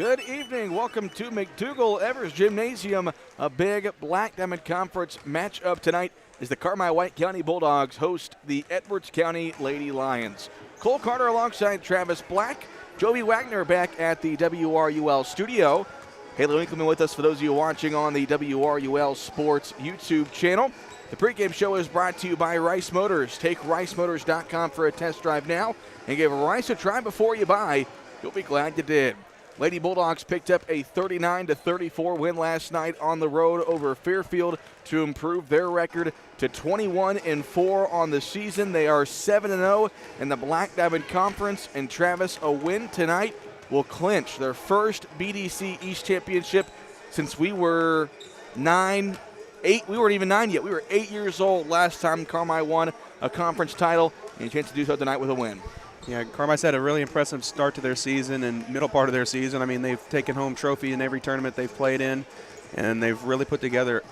Good evening. Welcome to McDougall Evers Gymnasium. A big Black Diamond Conference matchup tonight as the Carmi-White County Bulldogs host the Edwards County Lady Lions. Cole Carter alongside Travis Black. Joby Wagner back at the WRUL studio. Haley Winkleman with us for those of you watching on the WRUL Sports YouTube channel. The pregame show is brought to you by Rice Motors. Take ricemotors.com for a test drive now and give Rice a try before you buy. You'll be glad you did. Lady Bulldogs picked up a 39-34 win last night on the road over Fairfield to improve their record to 21-4 on the season. They are 7-0 in the Black Diamond Conference, and Travis, a win tonight will clinch their first BDC East Championship since we were 9, 8. We weren't even 9 yet. We were 8 years old last time Carmi won a conference title, and a chance to do so tonight with a win. Yeah, Carmi's had a really impressive start to their season and middle part of their season. I mean, they've taken home trophy in every tournament they've played in, and they've really put together,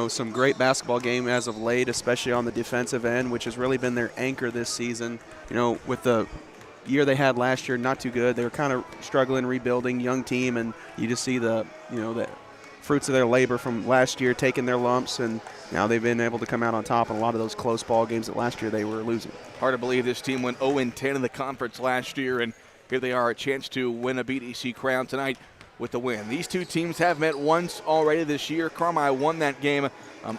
some great basketball game as of late, especially on the defensive end, which has really been their anchor this season. With the year they had last year, not too good. They were kind of struggling, rebuilding, young team, and you just see the fruits of their labor from last year, taking their lumps, and now they've been able to come out on top in a lot of those close ball games that last year they were losing. Hard to believe this team went 0-10 in the conference last year, and here they are, a chance to win a BDC crown tonight with the win. These two teams have met once already this year. Carmi won that game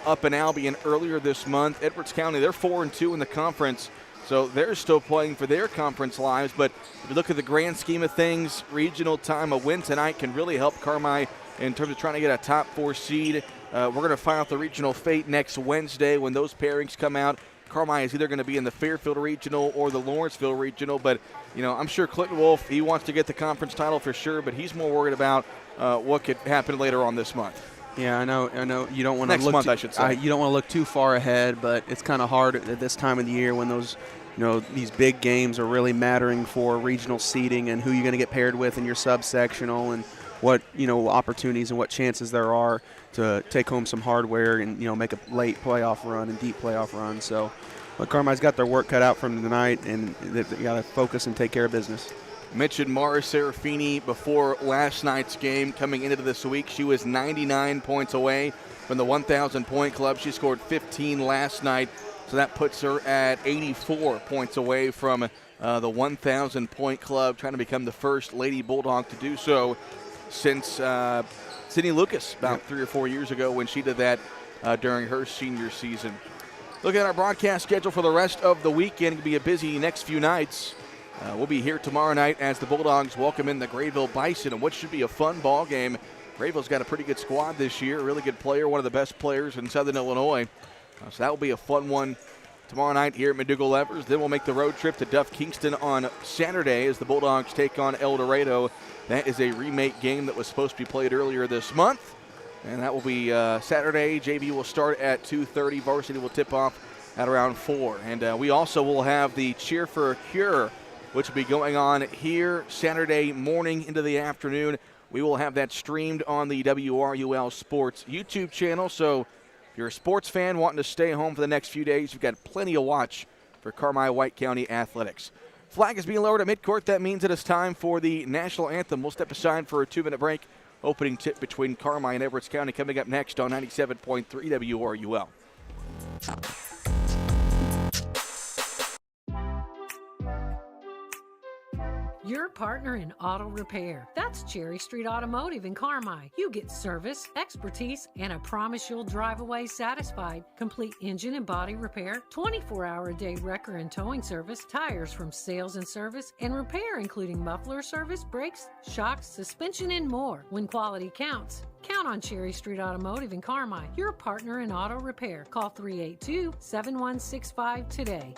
up in Albion earlier this month. Edwards County, they're 4-2 in the conference, so they're still playing for their conference lives. But if you look at the grand scheme of things, regional time, a win tonight can really help Carmi in terms of trying to get a top 4 seed. We're going to find out the regional fate next Wednesday when those pairings come out. Carmi is either going to be in the Fairfield Regional or the Lawrenceville Regional, but I'm sure Clinton Wolf, he wants to get the conference title for sure, but he's more worried about what could happen later on this month. Yeah, I know. You don't want to next month, I should say. You don't want to look too far ahead, but it's kind of hard at this time of the year when those these big games are really mattering for regional seeding and who you're going to get paired with in your subsectional and what opportunities and what chances there are to take home some hardware and make a late playoff run and deep playoff run. So, but Carmi's got their work cut out from tonight, and they've got to focus and take care of business. Mentioned Mara Serafini before last night's game. Coming into this week, she was 99 points away from the 1,000-point club. She scored 15 last night, so that puts her at 84 points away from the 1,000-point club, trying to become the first Lady Bulldog to do so since Sydney Lucas about 3 or 4 years ago when she did that during her senior season. Looking at our broadcast schedule for the rest of the weekend, it'll be a busy next few nights. We'll be here tomorrow night as the Bulldogs welcome in the Grayville Bison in what should be a fun ball game. Grayville's got a pretty good squad this year, a really good player, one of the best players in Southern Illinois. So that will be a fun one tomorrow night here at McDougall Evers. Then we'll make the road trip to Duff Kingston on Saturday as the Bulldogs take on El Dorado. That is a remake game that was supposed to be played earlier this month, and that will be Saturday. JV will start at 2:30. Varsity will tip off at around 4. And we also will have the Cheer for a Cure, which will be going on here Saturday morning into the afternoon. We will have that streamed on the WRUL Sports YouTube channel. So if you're a sports fan wanting to stay home for the next few days, you've got plenty to watch for Carmi-White County Athletics. Flag is being lowered at midcourt. That means it is time for the national anthem. We'll step aside for a 2-minute break. Opening tip between Carmi and Edwards County coming up next on 97.3 WRUL. Your partner in auto repair. That's Cherry Street Automotive in Carmi. You get service, expertise, and a promise you'll drive away satisfied. Complete engine and body repair, 24-hour-a-day wrecker and towing service, tires from sales and service, and repair including muffler service, brakes, shocks, suspension, and more. When quality counts, count on Cherry Street Automotive in Carmi. Your partner in auto repair. Call 382-7165 today.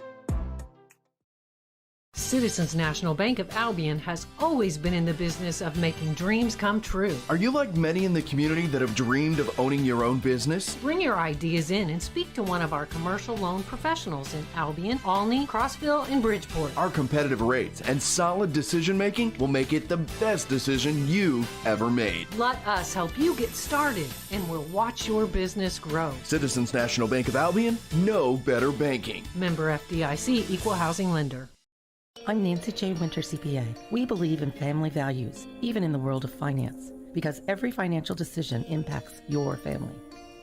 Citizens National Bank of Albion has always been in the business of making dreams come true. Are you like many in the community that have dreamed of owning your own business? Bring your ideas in and speak to one of our commercial loan professionals in Albion, Olney, Crossville, and Bridgeport. Our competitive rates and solid decision making will make it the best decision you've ever made. Let us help you get started, and we'll watch your business grow. Citizens National Bank of Albion, know better banking. Member FDIC, Equal Housing Lender. I'm Nancy J. Winter, CPA. We believe in family values, even in the world of finance, because every financial decision impacts your family.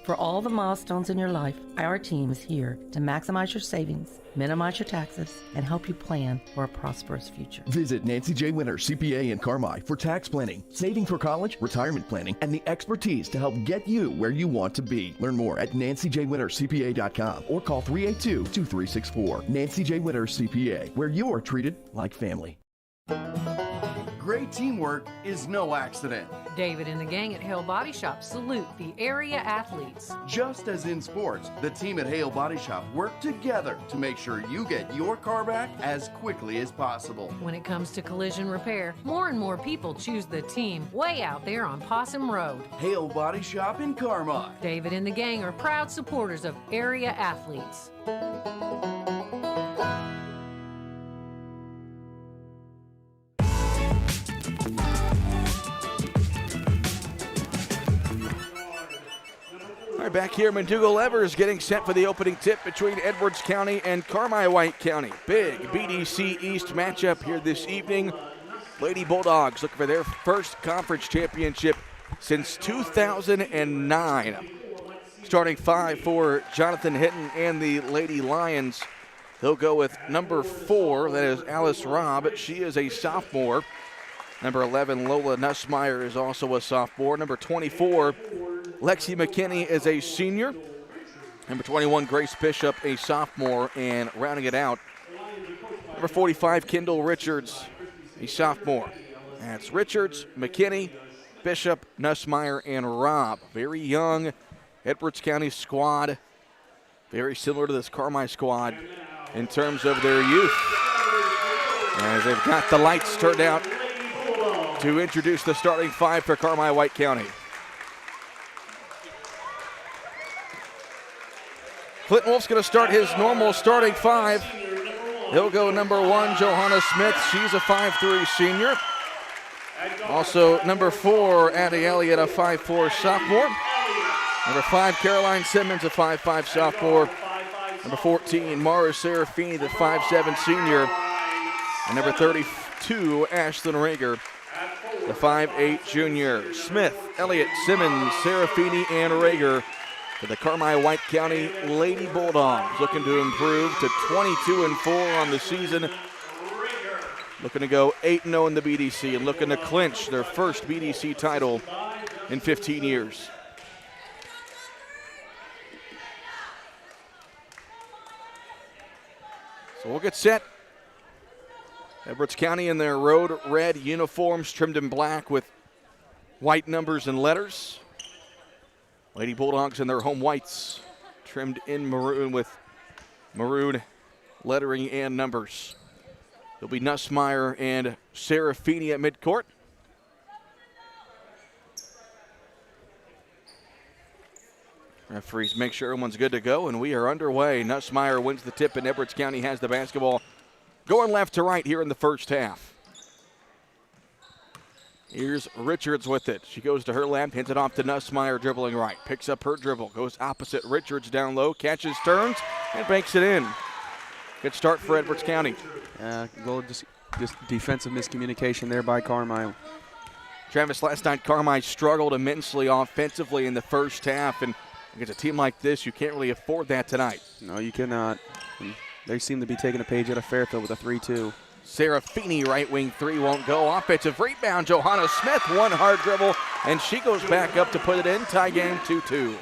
For all the milestones in your life, our team is here to maximize your savings, minimize your taxes, and help you plan for a prosperous future. Visit Nancy J. Winter, CPA in Carmi for tax planning, saving for college, retirement planning, and the expertise to help get you where you want to be. Learn more at nancyjwintercpa.com or call 382-2364. Nancy J. Winter, CPA, where you're treated like family. Great teamwork is no accident. David and the gang at Hale Body Shop salute the area athletes. Just as in sports, the team at Hale Body Shop work together to make sure you get your car back as quickly as possible. When it comes to collision repair, more and more people choose the team way out there on Possum Road. Hale Body Shop in Carmi. David and the gang are proud supporters of area athletes. All right, back here, Mandugo-Levers getting set for the opening tip between Edwards County and Carmi-White County. Big BDC East matchup here this evening. Lady Bulldogs looking for their first conference championship since 2009. Starting 5 for Jonathan Hinton and the Lady Lions. They'll go with number 4, that is Alice Robb. She is a sophomore. Number 11, Lola Nussmeyer, is also a sophomore. Number 24, Lexi McKinney is a senior. Number 21, Grace Bishop, a sophomore. And rounding it out, number 45, Kendall Richards, a sophomore. That's Richards, McKinney, Bishop, Nussmeyer, and Robb. Very young Edwards County squad. Very similar to this Carmi squad in terms of their youth. As they've got the lights turned out to introduce the starting 5 for Carmi-White County. Clinton Wolf's going to start his normal starting 5. He'll go number 1, Johanna Smith. She's a 5'3" senior. Also number 4, Addie Elliott, a 5'4" sophomore. Number 5, Caroline Simmons, a 5'5" sophomore. Number 14, Mara Serafini, the 5'7" senior. And number 32, Ashlyn Rager, the 5'8" junior. Smith, Elliott, Simmons, Serafini, and Rager for the Carmi-White County Lady Bulldogs, looking to improve to 22-4 on the season. Looking to go 8-0 in the BDC and looking to clinch their first BDC title in 15 years. So we'll get set. Edwards County in their road red uniforms trimmed in black with white numbers and letters. Lady Bulldogs in their home whites trimmed in maroon with maroon lettering and numbers. It'll be Nussmeyer and Serafini at midcourt. Referees make sure everyone's good to go, and we are underway. Nussmeyer wins the tip, and Edwards County has the basketball going left to right here in the first half. Here's Richards with it. She goes to her left, hands it off to Nussmeyer, dribbling right. Picks up her dribble, goes opposite Richards down low, catches, turns, and banks it in. Good start for Edwards County. Little just defensive miscommunication there by Carmi. Travis, last night Carmi struggled immensely offensively in the first half, and against a team like this, you can't really afford that tonight. No, you cannot. They seem to be taking a page out of Fairfield with a 3-2. Serafini, right wing 3 won't go. Offensive rebound, Johanna Smith, one hard dribble, and she goes back up to put it in. Tie game 2-2.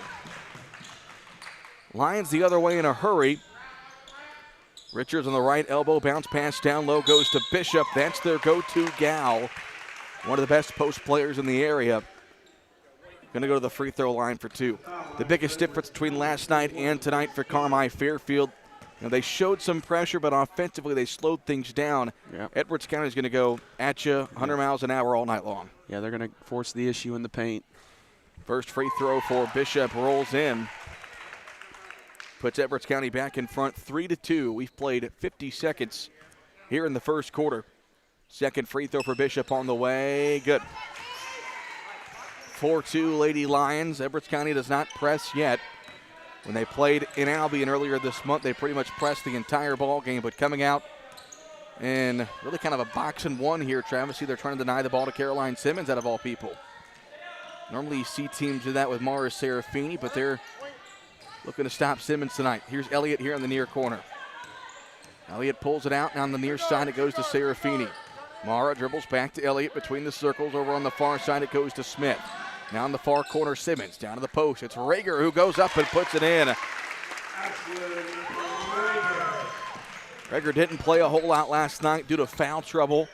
Lions the other way in a hurry. Richards on the right elbow, bounce pass down low, goes to Bishop. That's their go-to gal. One of the best post players in the area. Going to go to the free throw line for 2. The biggest difference between last night and tonight for Carmi Fairfield, they showed some pressure, but offensively they slowed things down. Yep. Edwards County is going to go at you 100 miles an hour all night long. Yeah, they're going to force the issue in the paint. First free throw for Bishop rolls in. Puts Edwards County back in front 3-2. We've played 50 seconds here in the first quarter. Second free throw for Bishop on the way. Good. 4-2 Lady Lions. Edwards County does not press yet. When they played in Albion earlier this month, they pretty much pressed the entire ball game, but coming out And really kind of a box and one here, Travis. See, they're trying to deny the ball to Caroline Simmons out of all people. Normally you see teams do that with Mara Serafini, but they're looking to stop Simmons tonight. Here's Elliott here in the near corner. Elliott pulls it out. Now on the near side it goes to Serafini. Mara dribbles back to Elliott between the circles. Over on the far side it goes to Smith. Now in the far corner, Simmons down to the post. It's Rager who goes up and puts it in. Rager didn't play a whole lot last night due to foul trouble.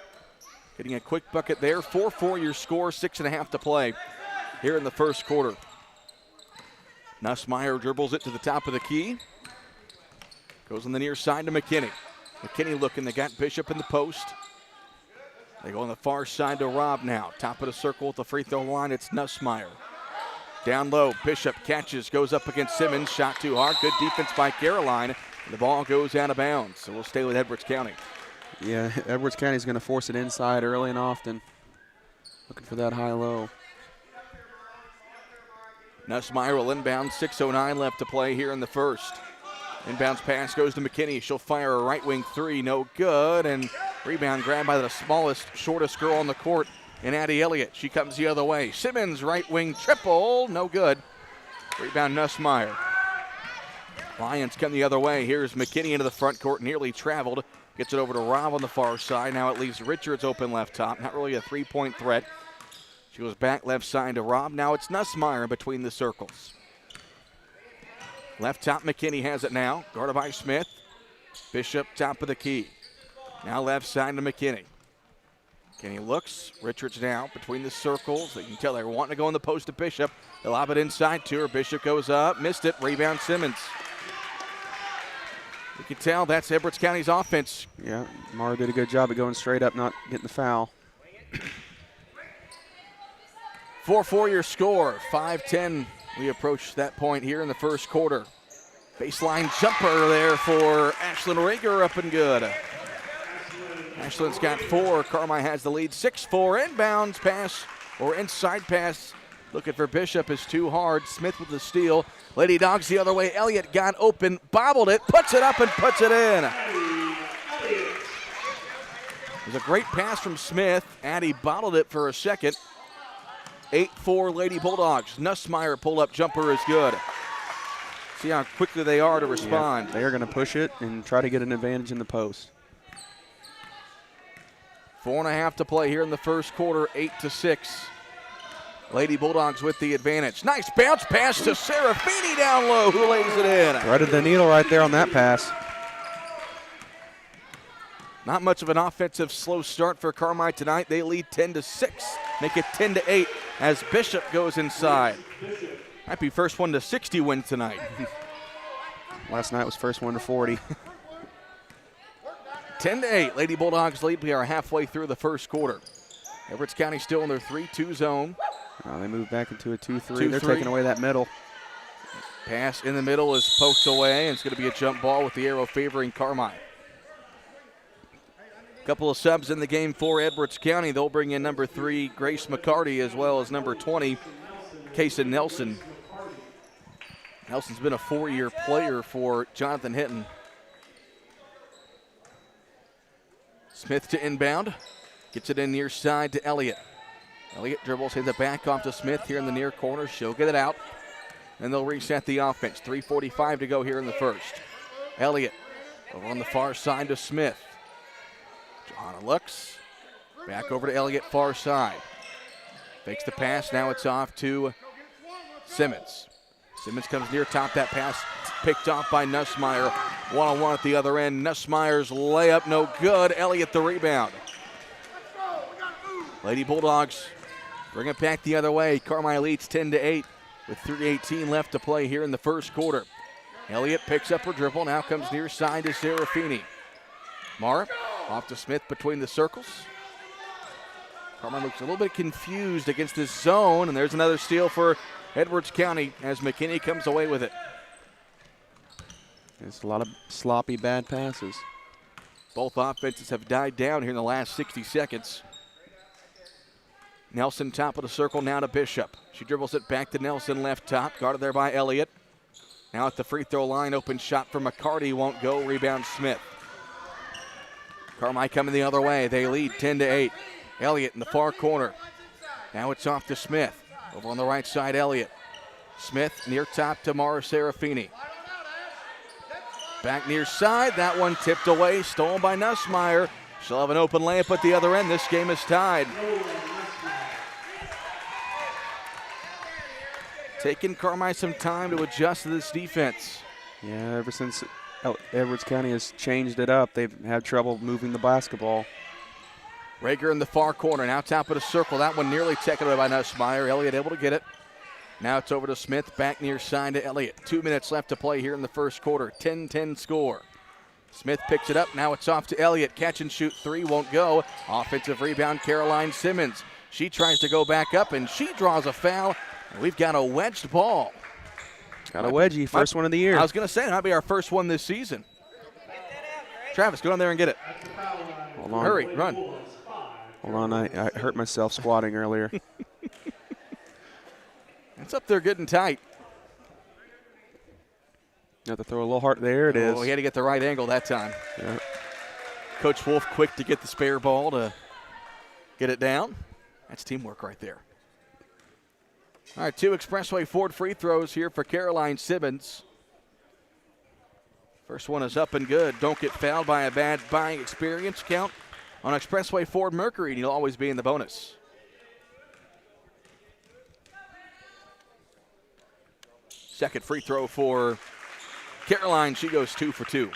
Getting a quick bucket there. 4-4 your score, 6.5 to play here in the first quarter. Nussmeier dribbles it to the top of the key. Goes on the near side to McKinney. McKinney looking, they got Bishop in the post. They go on the far side to Robb now. Top of the circle at the free throw line, it's Nussmeier. Down low, Bishop catches, goes up against Simmons. Shot too hard, good defense by Caroline. And the ball goes out of bounds, so we'll stay with Edwards County. Yeah, Edwards County is going to force it inside early and often. Looking for that high-low. Nussmeier will inbound, 6:09 left to play here in the first. Inbounds pass goes to McKinney. She'll fire a right wing three, no good. And rebound grabbed by the smallest, shortest girl on the court, and Addie Elliott. She comes the other way. Simmons, right wing triple, no good. Rebound Nussmeier. Lions come the other way. Here's McKinney into the front court, nearly traveled. Gets it over to Robb on the far side. Now it leaves Richards open left top. Not really a three-point threat. She goes back left side to Robb. Now it's Nussmeier in between the circles. Left top, McKinney has it now. Guarded by Smith. Bishop, top of the key. Now left side to McKinney. McKinney looks. Richards now between the circles. You can tell they're wanting to go in the post to Bishop. They'll lob it inside to her. Bishop goes up. Missed it. Rebound Simmons. You can tell that's Edwards County's offense. Yeah, Mara did a good job of going straight up, not getting the foul. 4-4 your score. 5:10. We approach that point here in the first quarter. Baseline jumper there for Ashlyn Rager, up and good. Ashlyn's got 4. Carmi has the lead. 6-4 inbounds pass or inside pass. Looking for Bishop is too hard. Smith with the steal. Lady Dogs the other way. Elliott got open, bobbled it, puts it up and puts it in. It was a great pass from Smith. Addie bottled it for a second. 8-4 Lady Bulldogs. Nussmeier pull-up jumper is good. See how quickly they are to respond. Yeah, they are going to push it and try to get an advantage in the post. 4.5 to play here in the first quarter, 8-6. Lady Bulldogs with the advantage. Nice bounce pass to Serafini down low, who lays it in. Threaded the needle right there on that pass. Not much of an offensive slow start for Carmi tonight. They lead 10-6, make it 10-8 as Bishop goes inside. Might be first one to 60 win tonight. Last night was first one to 40. 10-8, Lady Bulldogs lead. We are halfway through the first quarter. Edwards County still in their 3-2 zone. They move back into a 2-3. They're 2-3. taking away that middle. Pass in the middle is poked away, and it's going to be a jump ball with the arrow favoring Carmi. Couple of subs in the game for Edwards County. They'll bring in number 3, Grace McCarty, as well as number 20, Kaysen Nelson. Nelson's been a 4-year player for Jonathan Hinton. Smith to inbound. Gets it in near side to Elliott. Elliott dribbles, hands it back off to Smith here in the near corner. She'll get it out, and they'll reset the offense. 3:45 to go here in the first. Elliott over on the far side to Smith. Johanna looks. Back over to Elliott, far side. Fakes the pass, now it's off to Simmons. Simmons comes near top, that pass picked off by Nussmeier. One-on-one at the other end. Nussmeier's layup, no good. Elliott the rebound. Lady Bulldogs bring it back the other way. Carmi leads 10-8 with 3:18 left to play here in the first quarter. Elliott picks up her dribble, now comes near side to Serafini. Mara off to Smith between the circles. Carmi looks a little bit confused against this zone, and there's another steal for Edwards County as McKinney comes away with it. It's a lot of sloppy, bad passes. Both offenses have died down here in the last 60 seconds. Nelson top of the circle now to Bishop. She dribbles it back to Nelson left top, guarded there by Elliott. Now at the free throw line, open shot for McCarty, won't go, rebound Smith. Carmi coming the other way. They lead 10-8. Elliott in the far corner. Now it's off to Smith. Over on the right side, Elliott. Smith near top to Mara Serafini. Back near side. That one tipped away. Stolen by Nussmeier. She'll have an open layup at the other end. This game is tied. Taking Carmi some time to adjust to this defense. Yeah, ever since Edwards County has changed it up, they've had trouble moving the basketball. Rager in the far corner. Now top of the circle. That one nearly taken away by Nussmeier. Elliott able to get it. Now it's over to Smith. Back near side to Elliott. 2 minutes left to play here in the first quarter. 10-10 score. Smith picks it up. Now it's off to Elliott. Catch and shoot three. Won't go. Offensive rebound, Caroline Simmons. She tries to go back up, and she draws a foul. And we've got a wedged ball. Got a wedgie. First one of the year. I was going to say, it might be our first one this season. Travis, go down there and get it. Hold on. Hurry, run. Hold on, I hurt myself squatting earlier. It's up there getting tight. You have to throw a little hard. There it is. Oh, he had to get the right angle that time. Yeah. Coach Wolf quick to get the spare ball to get it down. That's teamwork right there. All right, 2 Expressway Ford free throws here for Caroline Simmons. First one is up and good. Don't get fouled by a bad buying experience. Count on Expressway Ford Mercury, and you'll always be in the bonus. Second free throw for Caroline. She goes 2 for 2.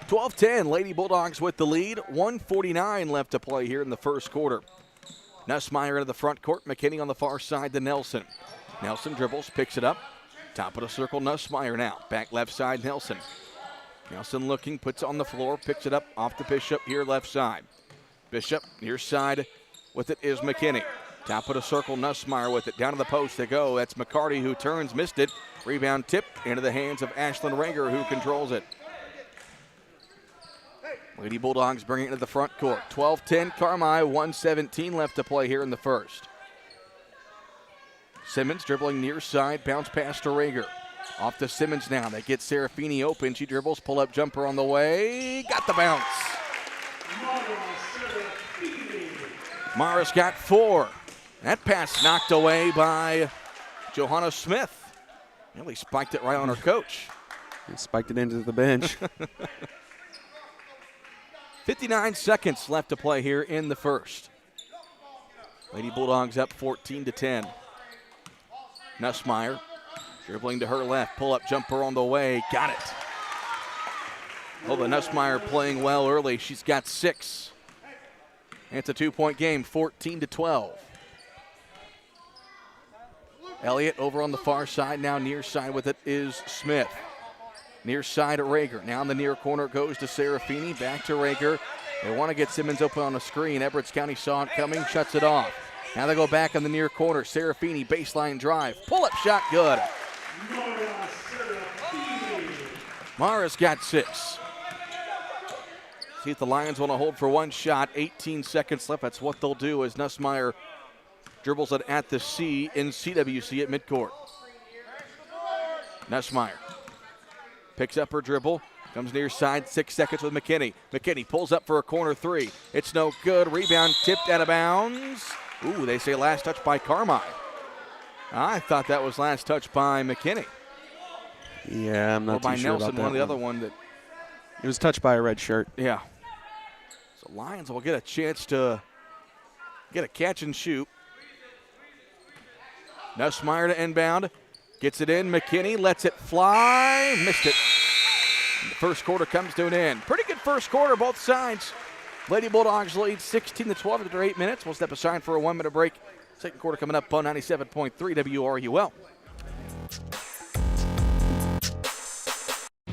12-10, Lady Bulldogs with the lead. 1:49 left to play here in the first quarter. Nussmeier into the front court. McKinney on the far side to Nelson. Nelson dribbles, picks it up. Top of the circle, Nussmeier now. Back left side, Nelson. Nelson looking, puts it on the floor, picks it up off the Bishop here left side. Bishop near side with it is McKinney. Top of the circle, Nussmeier with it. Down to the post they go. That's McCarty who turns, missed it. Rebound tip into the hands of Ashlyn Rager who controls it. Lady Bulldogs bring it into the front court. 12-10 Carmi, 1:17 left to play here in the first. Simmons dribbling near side, bounce pass to Rager. Off to Simmons now. They get Serafini open. She dribbles, pull-up jumper on the way. Got the bounce. Mara's got 4. That pass knocked away by Johanna Smith. Really spiked it right on her coach. He spiked it into the bench. 59 seconds left to play here in the first. Lady Bulldogs up 14-10. Nussmeier dribbling to her left. Pull-up jumper on the way. Got it. Oh, the Nussmeier playing well early. She's got 6. And it's a 2-point game, 14-12. Elliott over on the far side. Now near side with it is Smith. Near side at Rager. Now in the near corner goes to Serafini. Back to Rager. They want to get Simmons open on the screen. Edwards County saw it coming, shuts it off. Now they go back on the near corner. Serafini, baseline drive. Pull-up shot, good. Mara's got 6. See if the Lions want to hold for one shot. 18 seconds left. That's what they'll do as Nussmeier dribbles it at the C in CWC at midcourt. Nussmeier picks up her dribble. Comes near side, 6 seconds with McKinney. McKinney pulls up for a corner 3. It's no good. Rebound tipped out of bounds. Ooh, they say last touch by Carmi. I thought that was last touch by McKinney. Yeah, I'm not too sure Nelson, about that one of the other one that. It was touched by a red shirt. Yeah. So Lions will get a chance to get a catch and shoot. Nussmeier to inbound. Gets it in. McKinney lets it fly. Missed it. And the first quarter comes to an end. Pretty good first quarter, both sides. Lady Bulldogs lead 16-12 after 8 minutes. We'll step aside for a 1-minute break. Second quarter coming up on 97.3 WRUL.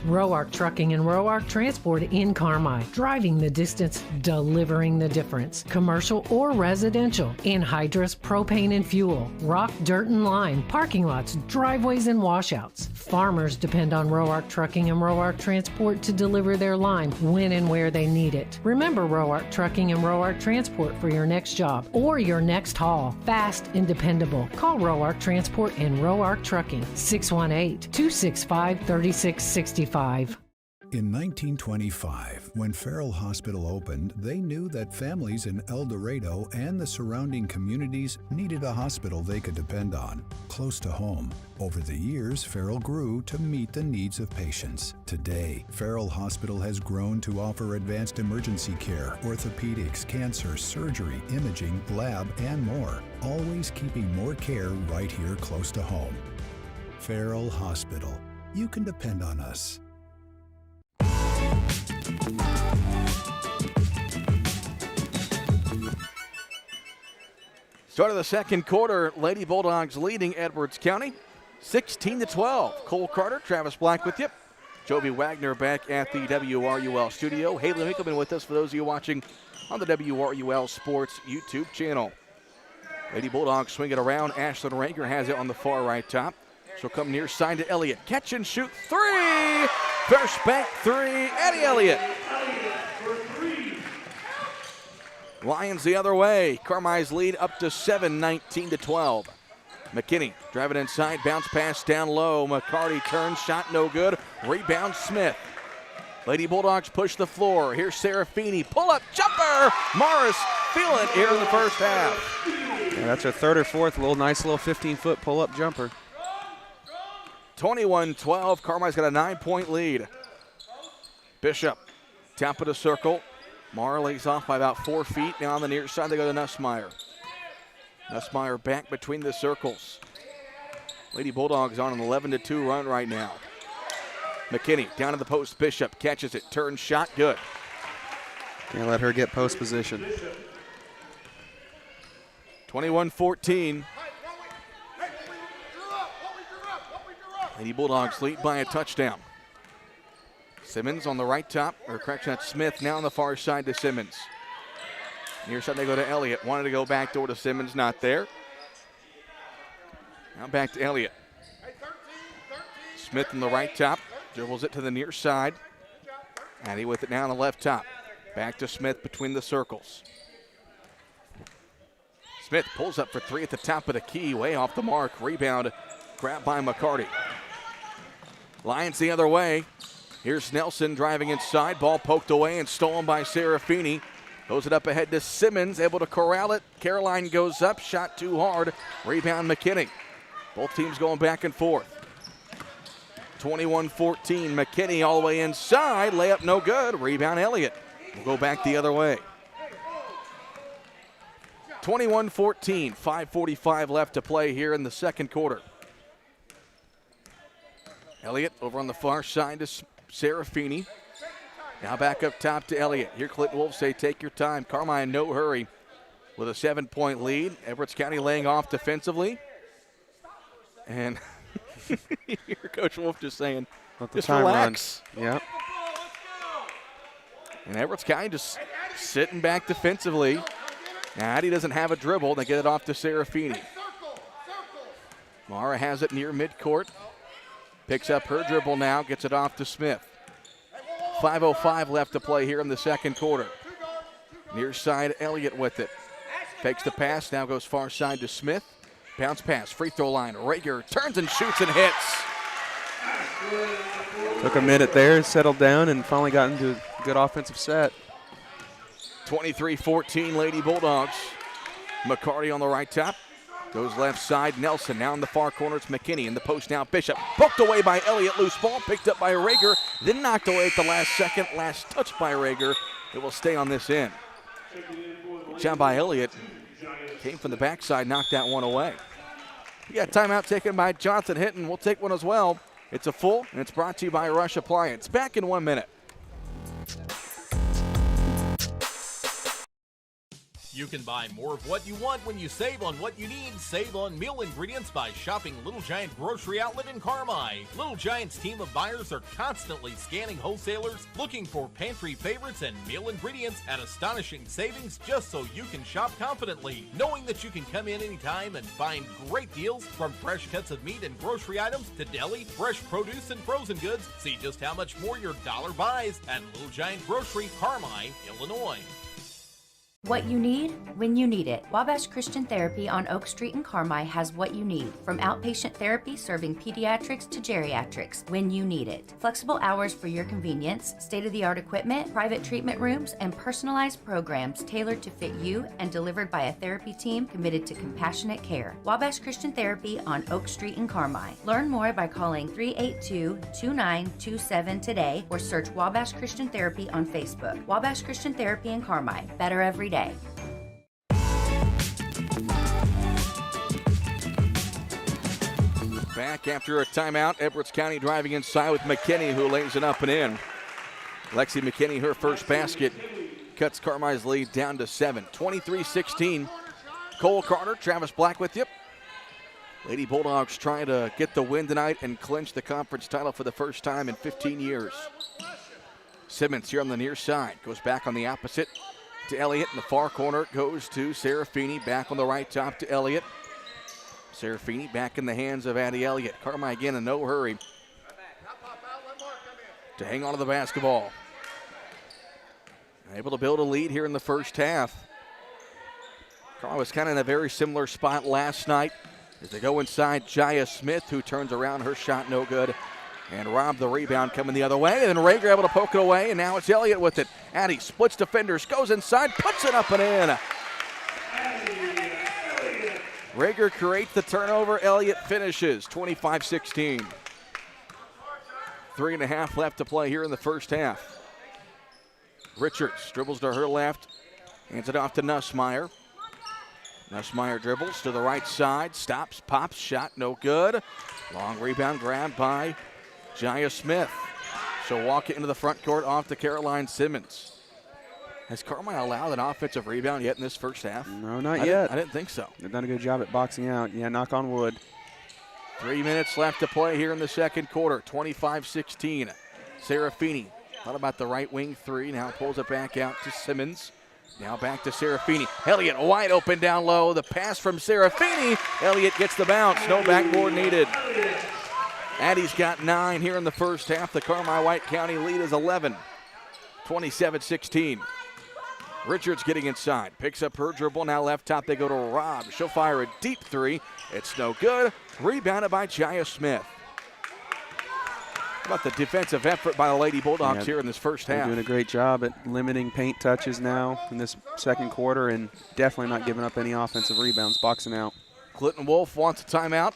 Roark Trucking and Roark Transport in Carmi. Driving the distance, delivering the difference. Commercial or residential. Anhydrous propane and fuel. Rock, dirt, and lime. Parking lots, driveways, and washouts. Farmers depend on Roark Trucking and Roark Transport to deliver their lime when and where they need it. Remember Roark Trucking and Roark Transport for your next job or your next haul. Fast and dependable. Call Roark Transport and Roark Trucking. 618-265-3665. In 1925, when Farrell Hospital opened, they knew that families in El Dorado and the surrounding communities needed a hospital they could depend on, close to home. Over the years, Farrell grew to meet the needs of patients. Today, Farrell Hospital has grown to offer advanced emergency care, orthopedics, cancer, surgery, imaging, lab, and more, always keeping more care right here close to home. Farrell Hospital. You can depend on us. Start of the second quarter, Lady Bulldogs leading Edwards County 16-12. Cole Carter, Travis Black with you. Jovi Wagner back at the WRUL studio. Haley Winkleman with us for those of you watching on the WRUL Sports YouTube channel. Lady Bulldogs swing it around. Ashlyn Rager has it on the far right top. She'll come near side to Elliott. Catch and shoot three. First bank three. Eddie Elliott. Lions the other way. Carmi's lead up to 7, 19-12. McKinney driving inside. Bounce pass down low. McCarty turns. Shot no good. Rebound Smith. Lady Bulldogs push the floor. Here's Serafini. Pull up jumper. Morris feeling it here in the first half. Yeah, that's her third or fourth. Nice little 15-foot pull-up jumper. 21-12. Carmi's got a 9-point lead. Bishop, top of the circle. Marley's off by about 4 feet. Now on the near side, they go to Nussmeyer. Nussmeyer back between the circles. Lady Bulldogs on an 11-2 run right now. McKinney down to the post. Bishop catches it. Turns shot. Good. Can't let her get post position. 21-14. Lady Bulldogs lead by a touchdown. Simmons on the right top, or correction, that's Smith now on the far side to Simmons. Near side they go to Elliott. Wanted to go back door to Simmons, not there. Now back to Elliott. Smith on the right top, dribbles it to the near side. Addy with it now on the left top. Back to Smith between the circles. Smith pulls up for three at the top of the key, way off the mark. Rebound, grabbed by McCarty. Lions the other way. Here's Nelson driving inside. Ball poked away and stolen by Serafini. Throws it up ahead to Simmons, able to corral it. Caroline goes up, shot too hard. Rebound McKinney. Both teams going back and forth. 21-14, McKinney all the way inside. Layup no good. Rebound Elliott. We'll go back the other way. 21-14, 5:45 left to play here in the second quarter. Elliott over on the far side to Serafini. Now back up top to Elliott. Here Clinton Wolf say take your time. Carmine no hurry with a 7-point lead. Edwards County laying off defensively. And here Coach Wolf just saying, let the just time relax. Run. Yep. And Edwards County just sitting back defensively. Now Addie doesn't have a dribble. They get it off to Serafini. Mara has it near midcourt. Picks up her dribble now, gets it off to Smith. 5:05 left to play here in the second quarter. Near side, Elliott with it. Fakes the pass, now goes far side to Smith. Bounce pass, free throw line. Rager turns and shoots and hits. Took a minute there, settled down, and finally got into a good offensive set. 23-14 Lady Bulldogs. McCarty on the right top. Goes left side, Nelson. Now in the far corner, it's McKinney. In the post now, Bishop. Poked away by Elliott. Loose ball picked up by Rager. Then knocked away at the last second. Last touch by Rager. It will stay on this end. Good job by Elliott. Came from the backside, knocked that one away. We got timeout taken by Jonathan Hinton. We'll take one as well. It's a full, and it's brought to you by Rush Appliance. Back in 1 minute. You can buy more of what you want when you save on what you need. Save on meal ingredients by shopping Little Giant Grocery Outlet in Carmi. Little Giant's team of buyers are constantly scanning wholesalers, looking for pantry favorites and meal ingredients at astonishing savings just so you can shop confidently, knowing that you can come in anytime and find great deals from fresh cuts of meat and grocery items to deli, fresh produce, and frozen goods. See just how much more your dollar buys at Little Giant Grocery, Carmi, Illinois. What you need, when you need it. Wabash Christian Therapy on Oak Street in Carmi has what you need. From outpatient therapy serving pediatrics to geriatrics, when you need it. Flexible hours for your convenience, state-of-the-art equipment, private treatment rooms, and personalized programs tailored to fit you and delivered by a therapy team committed to compassionate care. Wabash Christian Therapy on Oak Street in Carmi. Learn more by calling 382-2927 today or search Wabash Christian Therapy on Facebook. Wabash Christian Therapy in Carmi. Better every day. Back after a timeout, Edwards County driving inside with McKinney, who lays it up and in. Lexi McKinney, her first basket, cuts Carmi's lead down to 7. 23-16. Cole Carter, Travis Black with you. Lady Bulldogs trying to get the win tonight and clinch the conference title for the first time in 15 years. Simmons here on the near side, goes back on the opposite to Elliott in the far corner, goes to Serafini, back on the right top to Elliott. Serafini back in the hands of Addie Elliott. Carmi again in no hurry to hang on to the basketball. Able to build a lead here in the first half. Carmi was kind of in a very similar spot last night as they go inside. Jaya Smith, who turns around, her shot no good. And Rob the rebound coming the other way. And then Rager able to poke it away, and now it's Elliott with it. Addie splits defenders, goes inside, puts it up and in. Rager creates the turnover. Elliott finishes 25-16. 3.5 left to play here in the first half. Richards dribbles to her left, hands it off to Nussmeier. Nussmeier dribbles to the right side, stops, pops, shot no good. Long rebound grabbed by Jaya Smith. She'll walk it into the front court off to Caroline Simmons. Has Carmi allowed an offensive rebound yet in this first half? No, not yet. I didn't think so. They've done a good job at boxing out. Yeah, knock on wood. 3 minutes left to play here in the second quarter. 25-16. Serafini thought about the right wing three. Now pulls it back out to Simmons. Now back to Serafini. Elliott wide open down low. The pass from Serafini. Elliott gets the bounce. No backboard needed. Addie's got 9 here in the first half. The Carmi-White County lead is 11. 27-16. Richards getting inside. Picks up her dribble. Now left top they go to Rob. She'll fire a deep three. It's no good. Rebounded by Jaya Smith. How about the defensive effort by the Lady Bulldogs here in this first half? They're doing a great job at limiting paint touches now in this second quarter and definitely not giving up any offensive rebounds, boxing out. Clinton Wolf wants a timeout.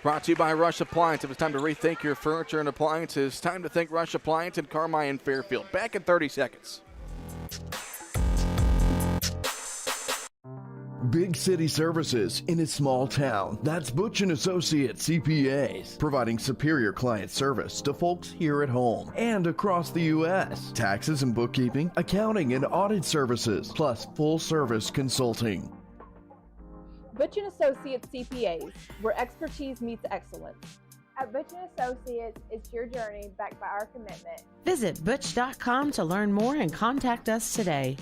Brought to you by Rush Appliance. If it's time to rethink your furniture and appliances, time to think Rush Appliance in Carmi and Fairfield. Back in 30 seconds. Big city services in a small town. That's Butch & Associates CPAs, providing superior client service to folks here at home and across the U.S. Taxes and bookkeeping, accounting and audit services, plus full-service consulting. Butch & Associates CPAs, where expertise meets excellence. At Butch & Associates, it's your journey backed by our commitment. Visit butch.com to learn more and contact us today.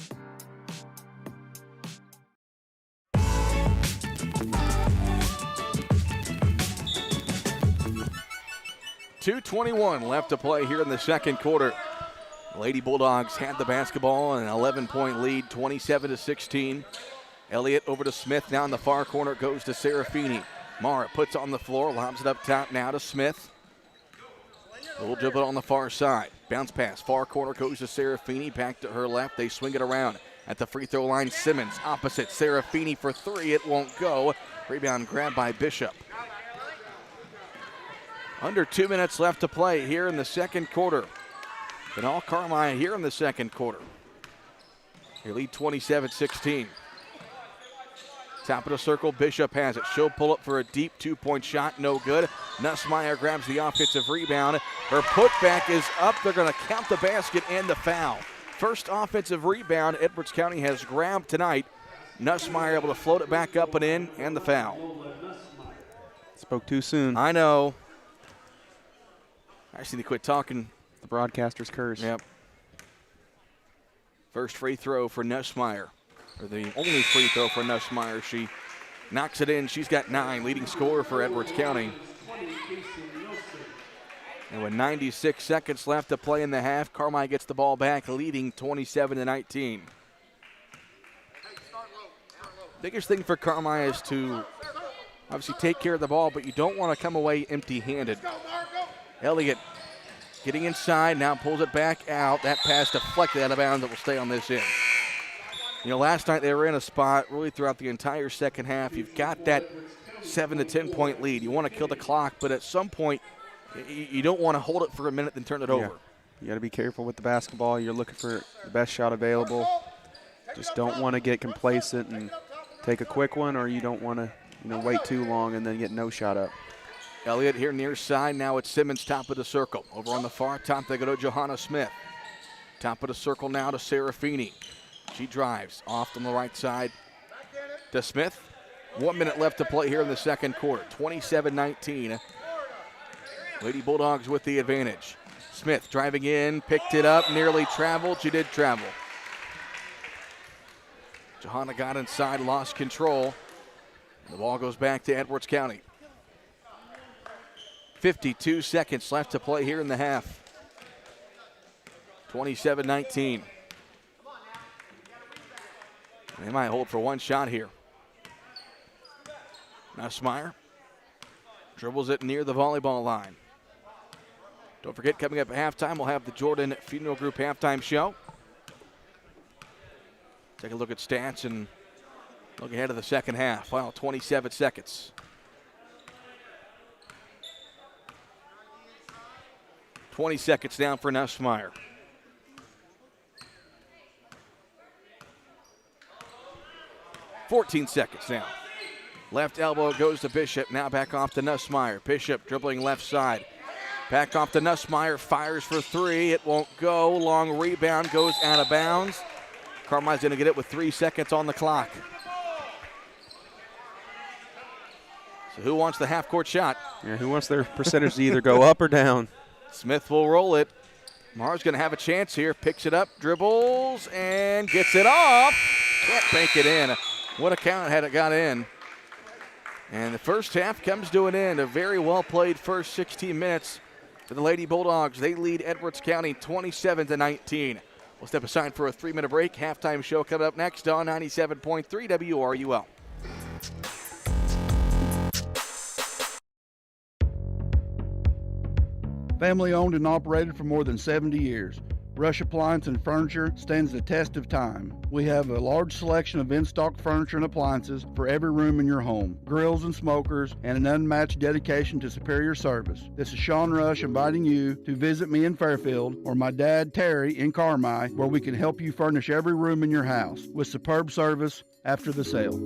.221 left to play here in the second quarter. Lady Bulldogs had the basketball and an 11-point lead, 27-16. Elliott over to Smith. Now in the far corner goes to Serafini. Mara puts on the floor, lobs it up top now to Smith. A little dribble on the far side. Bounce pass. Far corner goes to Serafini. Back to her left. They swing it around. At the free throw line, Simmons opposite. Serafini for three. It won't go. Rebound grabbed by Bishop. Under 2 minutes left to play here in the second quarter. And all Carmi here in the second quarter. They lead 27-16. Top of the circle, Bishop has it. She'll pull up for a deep two-point shot, no good. Nussmeier grabs the offensive rebound. Her putback is up. They're going to count the basket and the foul. First offensive rebound Edwards County has grabbed tonight. Nussmeier able to float it back up and in, and the foul. Spoke too soon. I know. I just need to quit talking. The broadcaster's curse. Yep. First free throw for Nussmeier. Or the only free throw for Nussmeier. She knocks it in. She's got 9, leading scorer for Edwards County. And with 96 seconds left to play in the half, Carmi gets the ball back, leading 27-19. Biggest thing for Carmi is to obviously take care of the ball, but you don't want to come away empty-handed. Elliott getting inside, now pulls it back out. That pass deflected out of bounds. It will stay on this end. You know, last night they were in a spot really throughout the entire second half. You've got that 7 to 10 point lead. You want to kill the clock, but at some point you don't want to hold it for a minute then turn it over. You got to be careful with the basketball. You're looking for the best shot available. Just don't want to get complacent and take a quick one, or you don't want to, wait too long and then get no shot up. Elliott here near side. Now it's Simmons, top of the circle. Over on the far top, they go to Johanna Smith. Top of the circle now to Serafini. She drives off on the right side to Smith. 1 minute left to play here in the second quarter. 27-19. Lady Bulldogs with the advantage. Smith driving in, picked it up, nearly traveled. She did travel. Johanna got inside, lost control. The ball goes back to Edwards County. 52 seconds left to play here in the half. 27-19. They might hold for one shot here. Nussmeier dribbles it near the volleyball line. Don't forget, coming up at halftime, we'll have the Jordan Funeral Group halftime show. Take a look at stats and look ahead of the second half. Final 27 seconds. 20 seconds down for Nussmeier. $14 seconds now. Left elbow goes to Bishop. Now back off to Nussmeier. Bishop dribbling left side. Back off to Nussmeier. Fires for three. It won't go. Long rebound goes out of bounds. Carmine's going to get it with 3 seconds on the clock. So who wants the half-court shot? Yeah, who wants their percentage to either go up or down? Smith will roll it. Mar's going to have a chance here. Picks it up, dribbles, and gets it off. Can't bank it in. What a count had it got in. And the first half comes to an end. A very well-played first 16 minutes for the Lady Bulldogs. They lead Edwards County 27-19. We'll step aside for a 3-minute break. Halftime show coming up next on 97.3 WRUL. Family owned and operated for more than 70 years. Rush Appliance and Furniture stands the test of time. We have a large selection of in-stock furniture and appliances for every room in your home, grills and smokers, and an unmatched dedication to superior service. This is Sean Rush inviting you to visit me in Fairfield or my dad Terry in Carmi, where we can help you furnish every room in your house with superb service after the sale.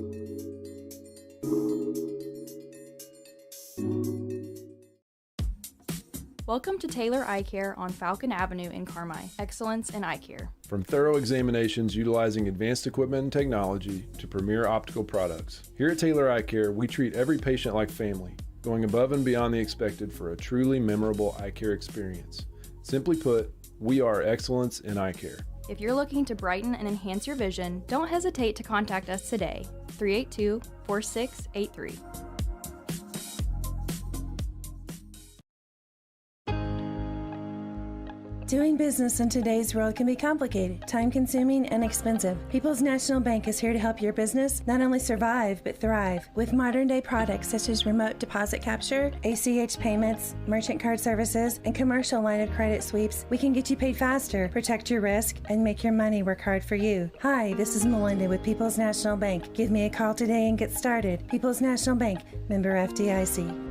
Welcome to Taylor Eye Care on Falcon Avenue in Carmi. Excellence in eye care. From thorough examinations utilizing advanced equipment and technology to premier optical products, here at Taylor Eye Care, we treat every patient like family, going above and beyond the expected for a truly memorable eye care experience. Simply put, we are excellence in eye care. If you're looking to brighten and enhance your vision, don't hesitate to contact us today. 382-4683. Doing business in today's world can be complicated, time-consuming, and expensive. People's National Bank is here to help your business not only survive, but thrive. With modern-day products such as remote deposit capture, ACH payments, merchant card services, and commercial line of credit sweeps, we can get you paid faster, protect your risk, and make your money work hard for you. Hi, this is Melinda with People's National Bank. Give me a call today and get started. People's National Bank, member FDIC.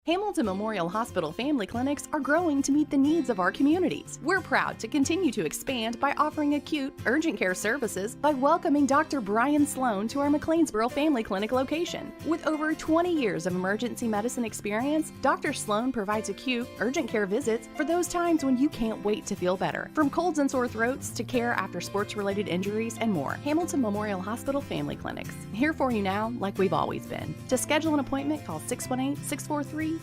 Hamilton Memorial Hospital family clinics are growing to meet the needs of our communities. We're proud to continue to expand by offering acute, urgent care services by welcoming Dr. Brian Sloan to our McLeansboro Family Clinic location. With over 20 years of emergency medicine experience, Dr. Sloan provides acute, urgent care visits for those times when you can't wait to feel better. From colds and sore throats to care after sports-related injuries and more. Hamilton Memorial Hospital Family Clinics. Here for you now, like we've always been. To schedule an appointment, call 618-643-2988.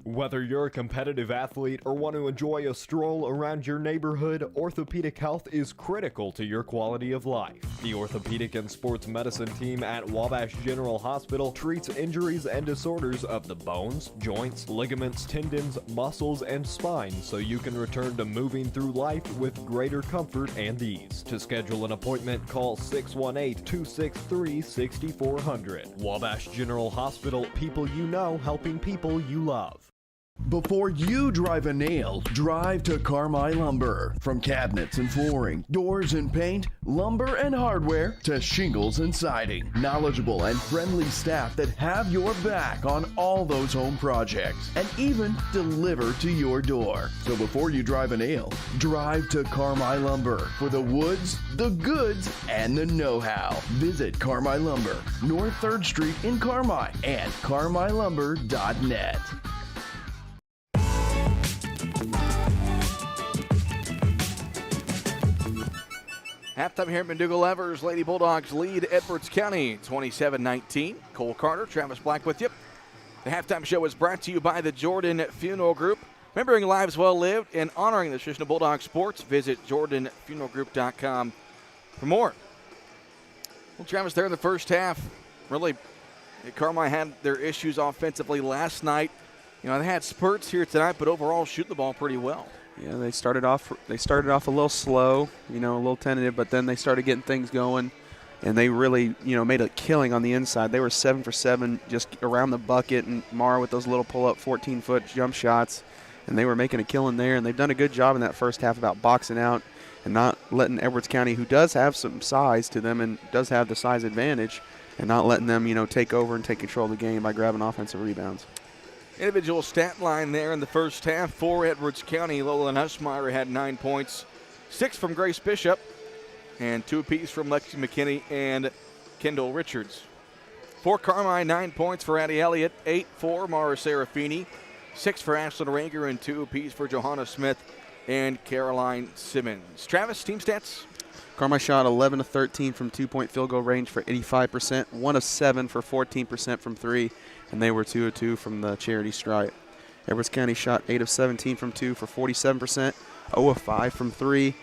Whether you're a competitive athlete or want to enjoy a stroll around your neighborhood, orthopedic health is critical to your quality of life. The Orthopedic and Sports Medicine team at Wabash General Hospital treats injuries and disorders of the bones, joints, ligaments, tendons, muscles, and spine so you can return to moving through life with greater comfort and ease. To schedule an appointment, call 618-263-6400. Wabash General Hospital, people you know helping people you love. Before you drive a nail, drive to Carmi Lumber. From cabinets and flooring, doors and paint, lumber and hardware, to shingles and siding. Knowledgeable and friendly staff that have your back on all those home projects and even deliver to your door. So before you drive a nail, drive to Carmi Lumber for the woods, the goods, and the know-how. Visit Carmi Lumber, North 3rd Street in Carmi and carmilumber.net. Halftime here at McDougall-Evers. Lady Bulldogs lead Edwards County 27-19. Cole Carter, Travis Black with you. The halftime show is brought to you by the Jordan Funeral Group. Remembering lives well lived and honoring the tradition of Bulldog sports, visit jordanfuneralgroup.com for more. Well, Travis, there in the first half, really, Carmi had their issues offensively last night. You know, they had spurts here tonight, but overall shooting the ball pretty well. Yeah, they started off a little slow, a little tentative, but then they started getting things going, and they really, made a killing on the inside. They were 7 for 7 just around the bucket, and Mara with those little pull-up 14-foot jump shots, and they were making a killing there. And they've done a good job in that first half about boxing out and not letting Edwards County, who does have some size to them and does have the size advantage, and not letting them, take over and take control of the game by grabbing offensive rebounds. Individual stat line there in the first half for Edwards County. Lola Nussmeyer had 9 points, 6 from Grace Bishop, and 2 apiece from Lexi McKinney and Kendall Richards. For Carmi, 9 points for Addie Elliott, 8 for Mara Serafini, 6 for Ashlyn Rager, and 2 apiece for Johanna Smith and Caroline Simmons. Travis, team stats? Carmi shot 11 of 13 from 2-point field goal range for 85%, 1 of 7 for 14% from 3, and they were 2 of 2 from the charity stripe. Edwards County shot 8 of 17 from 2 for 47%, 0 of 5 from 3,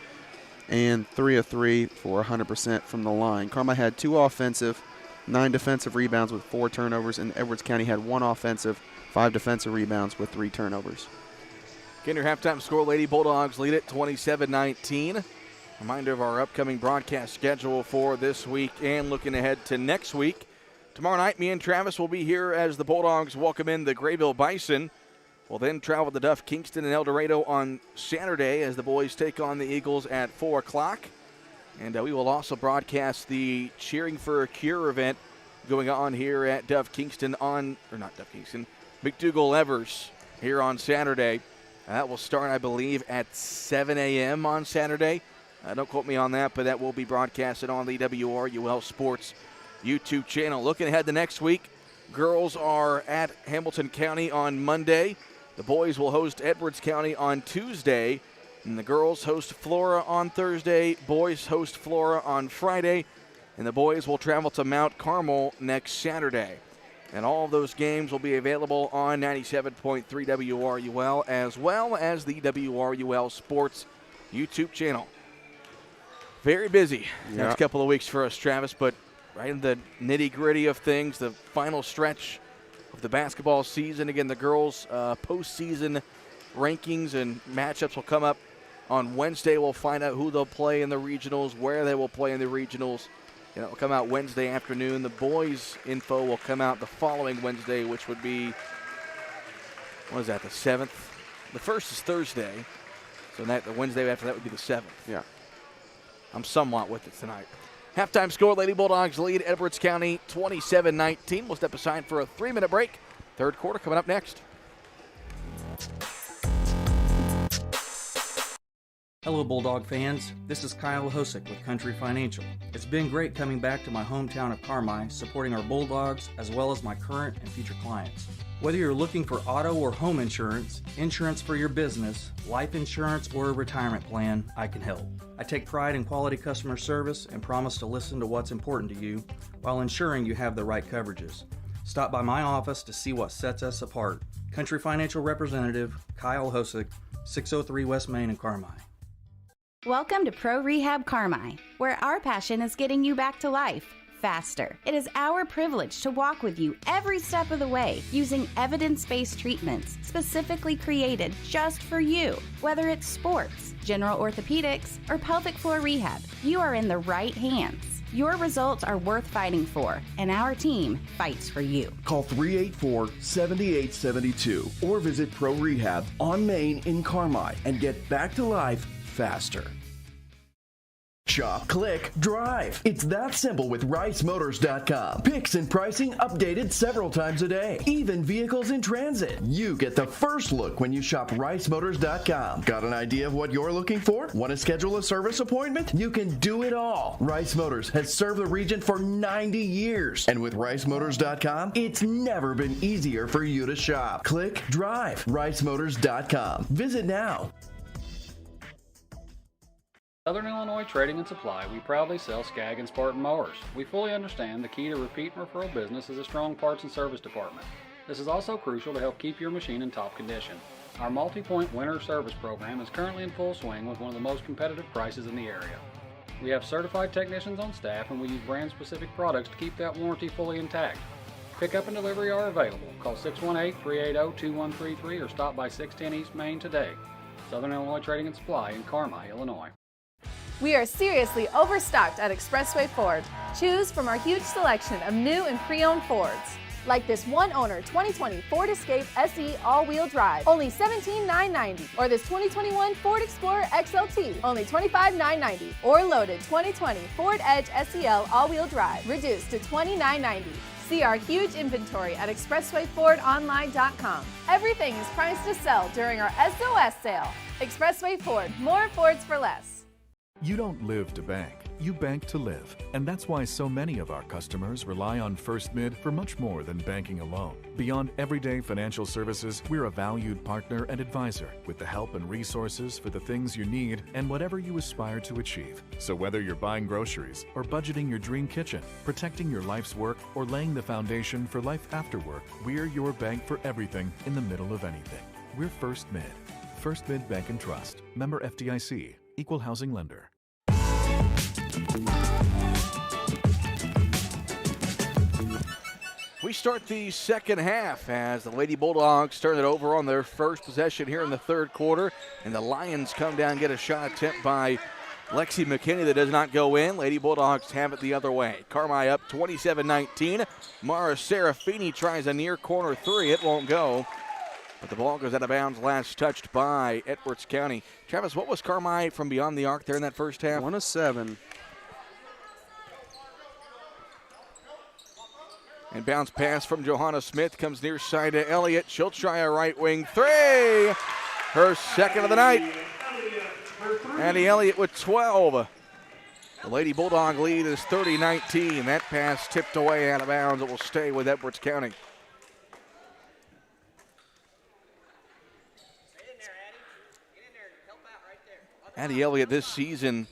and 3 of 3 for 100% from the line. Carmi had 2 offensive, 9 defensive rebounds with 4 turnovers, and Edwards County had 1 offensive, 5 defensive rebounds with 3 turnovers. Again, your halftime score, Lady Bulldogs lead it 27-19. Reminder of our upcoming broadcast schedule for this week and looking ahead to next week. Tomorrow night, me and Travis will be here as the Bulldogs welcome in the Grayville Bison. We'll then travel to Duff, Kingston, and El Dorado on Saturday as the boys take on the Eagles at 4 o'clock. And we will also broadcast the Cheering for a Cure event going on here at McDougall-Evers here on Saturday. That will start, I believe, at 7 a.m. on Saturday. Don't quote me on that, but that will be broadcasted on the WRUL Sports YouTube channel. Looking ahead to next week, girls are at Hamilton County on Monday. The boys will host Edwards County on Tuesday. And the girls host Flora on Thursday. Boys host Flora on Friday. And the boys will travel to Mount Carmel next Saturday. And all of those games will be available on 97.3 WRUL as well as the WRUL Sports YouTube channel. Very busy next couple of weeks for us, Travis, but right in the nitty-gritty of things, the final stretch of the basketball season. Again, the girls' postseason rankings and matchups will come up on Wednesday. We'll find out who they'll play in the regionals, where they will play in the regionals. It will come out Wednesday afternoon. The boys' info will come out the following Wednesday, which would be, what is that, the 7th? The first is Thursday, so the Wednesday after that would be the 7th. Yeah. I'm somewhat with it tonight. Halftime score, Lady Bulldogs lead Edwards County 27-19. We'll step aside for a 3-minute break. Third quarter coming up next. Hello, Bulldog fans. This is Kyle Hosick with Country Financial. It's been great coming back to my hometown of Carmi, supporting our Bulldogs as well as my current and future clients. Whether you're looking for auto or home insurance, insurance for your business, life insurance, or a retirement plan, I can help. I take pride in quality customer service and promise to listen to what's important to you while ensuring you have the right coverages. Stop by my office to see what sets us apart. Country Financial Representative Kyle Hosick, 603 West Main in Carmi. Welcome to Pro Rehab Carmi, where our passion is getting you back to life faster. It is our privilege to walk with you every step of the way using evidence-based treatments specifically created just for you. Whether it's sports, general orthopedics, or pelvic floor rehab, you are in the right hands. Your results are worth fighting for, and our team fights for you. Call 384-7872 or visit Pro Rehab on Main in Carmi and get back to life faster. Shop, click, drive. It's that simple with RiceMotors.com. Picks and pricing updated several times a day. Even vehicles in transit. You get the first look when you shop RiceMotors.com. Got an idea of what you're looking for? Want to schedule a service appointment? You can do it all. Rice Motors has served the region for 90 years. And with RiceMotors.com, it's never been easier for you to shop. Click, drive. RiceMotors.com. Visit now. Southern Illinois Trading and Supply, we proudly sell Skag and Spartan mowers. We fully understand the key to repeat and referral business is a strong parts and service department. This is also crucial to help keep your machine in top condition. Our multi-point winter service program is currently in full swing with one of the most competitive prices in the area. We have certified technicians on staff and we use brand-specific products to keep that warranty fully intact. Pickup and delivery are available. Call 618-380-2133 or stop by 610 East Main today. Southern Illinois Trading and Supply in Carmi, Illinois. We are seriously overstocked at Expressway Ford. Choose from our huge selection of new and pre-owned Fords. Like this one-owner 2020 Ford Escape SE all-wheel drive, only $17,990. Or this 2021 Ford Explorer XLT, only $25,990. Or loaded 2020 Ford Edge SEL all-wheel drive, reduced to $29,990. See our huge inventory at expresswayfordonline.com. Everything is priced to sell during our SOS sale. Expressway Ford, more Fords for less. You don't live to bank, you bank to live. And that's why so many of our customers rely on First Mid for much more than banking alone. Beyond everyday financial services, we're a valued partner and advisor with the help and resources for the things you need and whatever you aspire to achieve. So whether you're buying groceries or budgeting your dream kitchen, protecting your life's work, or laying the foundation for life after work, we're your bank for everything in the middle of anything. We're First Mid. First Mid Bank and Trust. Member FDIC. Equal housing lender. We start the second half as the Lady Bulldogs turn it over on their first possession here in the third quarter. And the Lions come down and get a shot attempt by Lexi McKinney that does not go in. Lady Bulldogs have it the other way. Carmi up 27-19. Mara Serafini tries a near corner three. It won't go. But the ball goes out of bounds, last touched by Edwards County. Travis, what was Carmi from beyond the arc there in that first half? 1 of 7. And bounce pass from Johanna Smith comes near side to Elliott. She'll try a right wing three. Her second of the night. Addie Elliott with 12. The Lady Bulldog lead is 30-19. That pass tipped away out of bounds. It will stay with Edwards County. Addie Elliott this season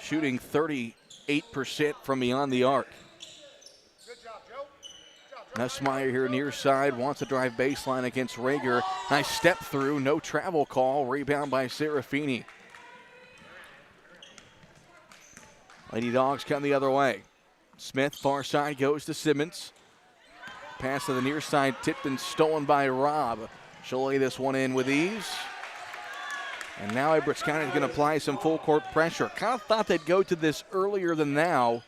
shooting 38% from beyond the arc. Nussmeyer here near side, wants to drive baseline against Rager. Nice step through, no travel call. Rebound by Serafini. Lady Dogs come the other way. Smith, far side, goes to Simmons. Pass to the near side, tipped and stolen by Robb. She'll lay this one in with ease. And now Edwards County is going to apply some full court pressure. Kind of thought they'd go to this earlier than now.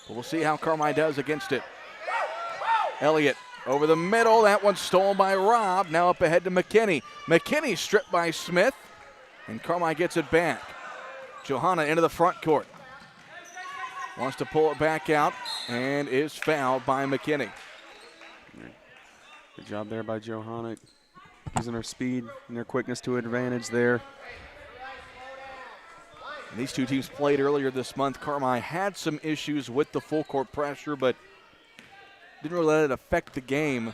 But we'll see how Carmi does against it. Elliott over the middle. That one stolen by Robb. Now up ahead to McKinney. McKinney stripped by Smith. And Carmi gets it back. Johanna into the front court. Wants to pull it back out and is fouled by McKinney. Good job there by Johanna. Using her speed and her quickness to advantage there. And these two teams played earlier this month. Carmi had some issues with the full court pressure, but didn't really let it affect the game.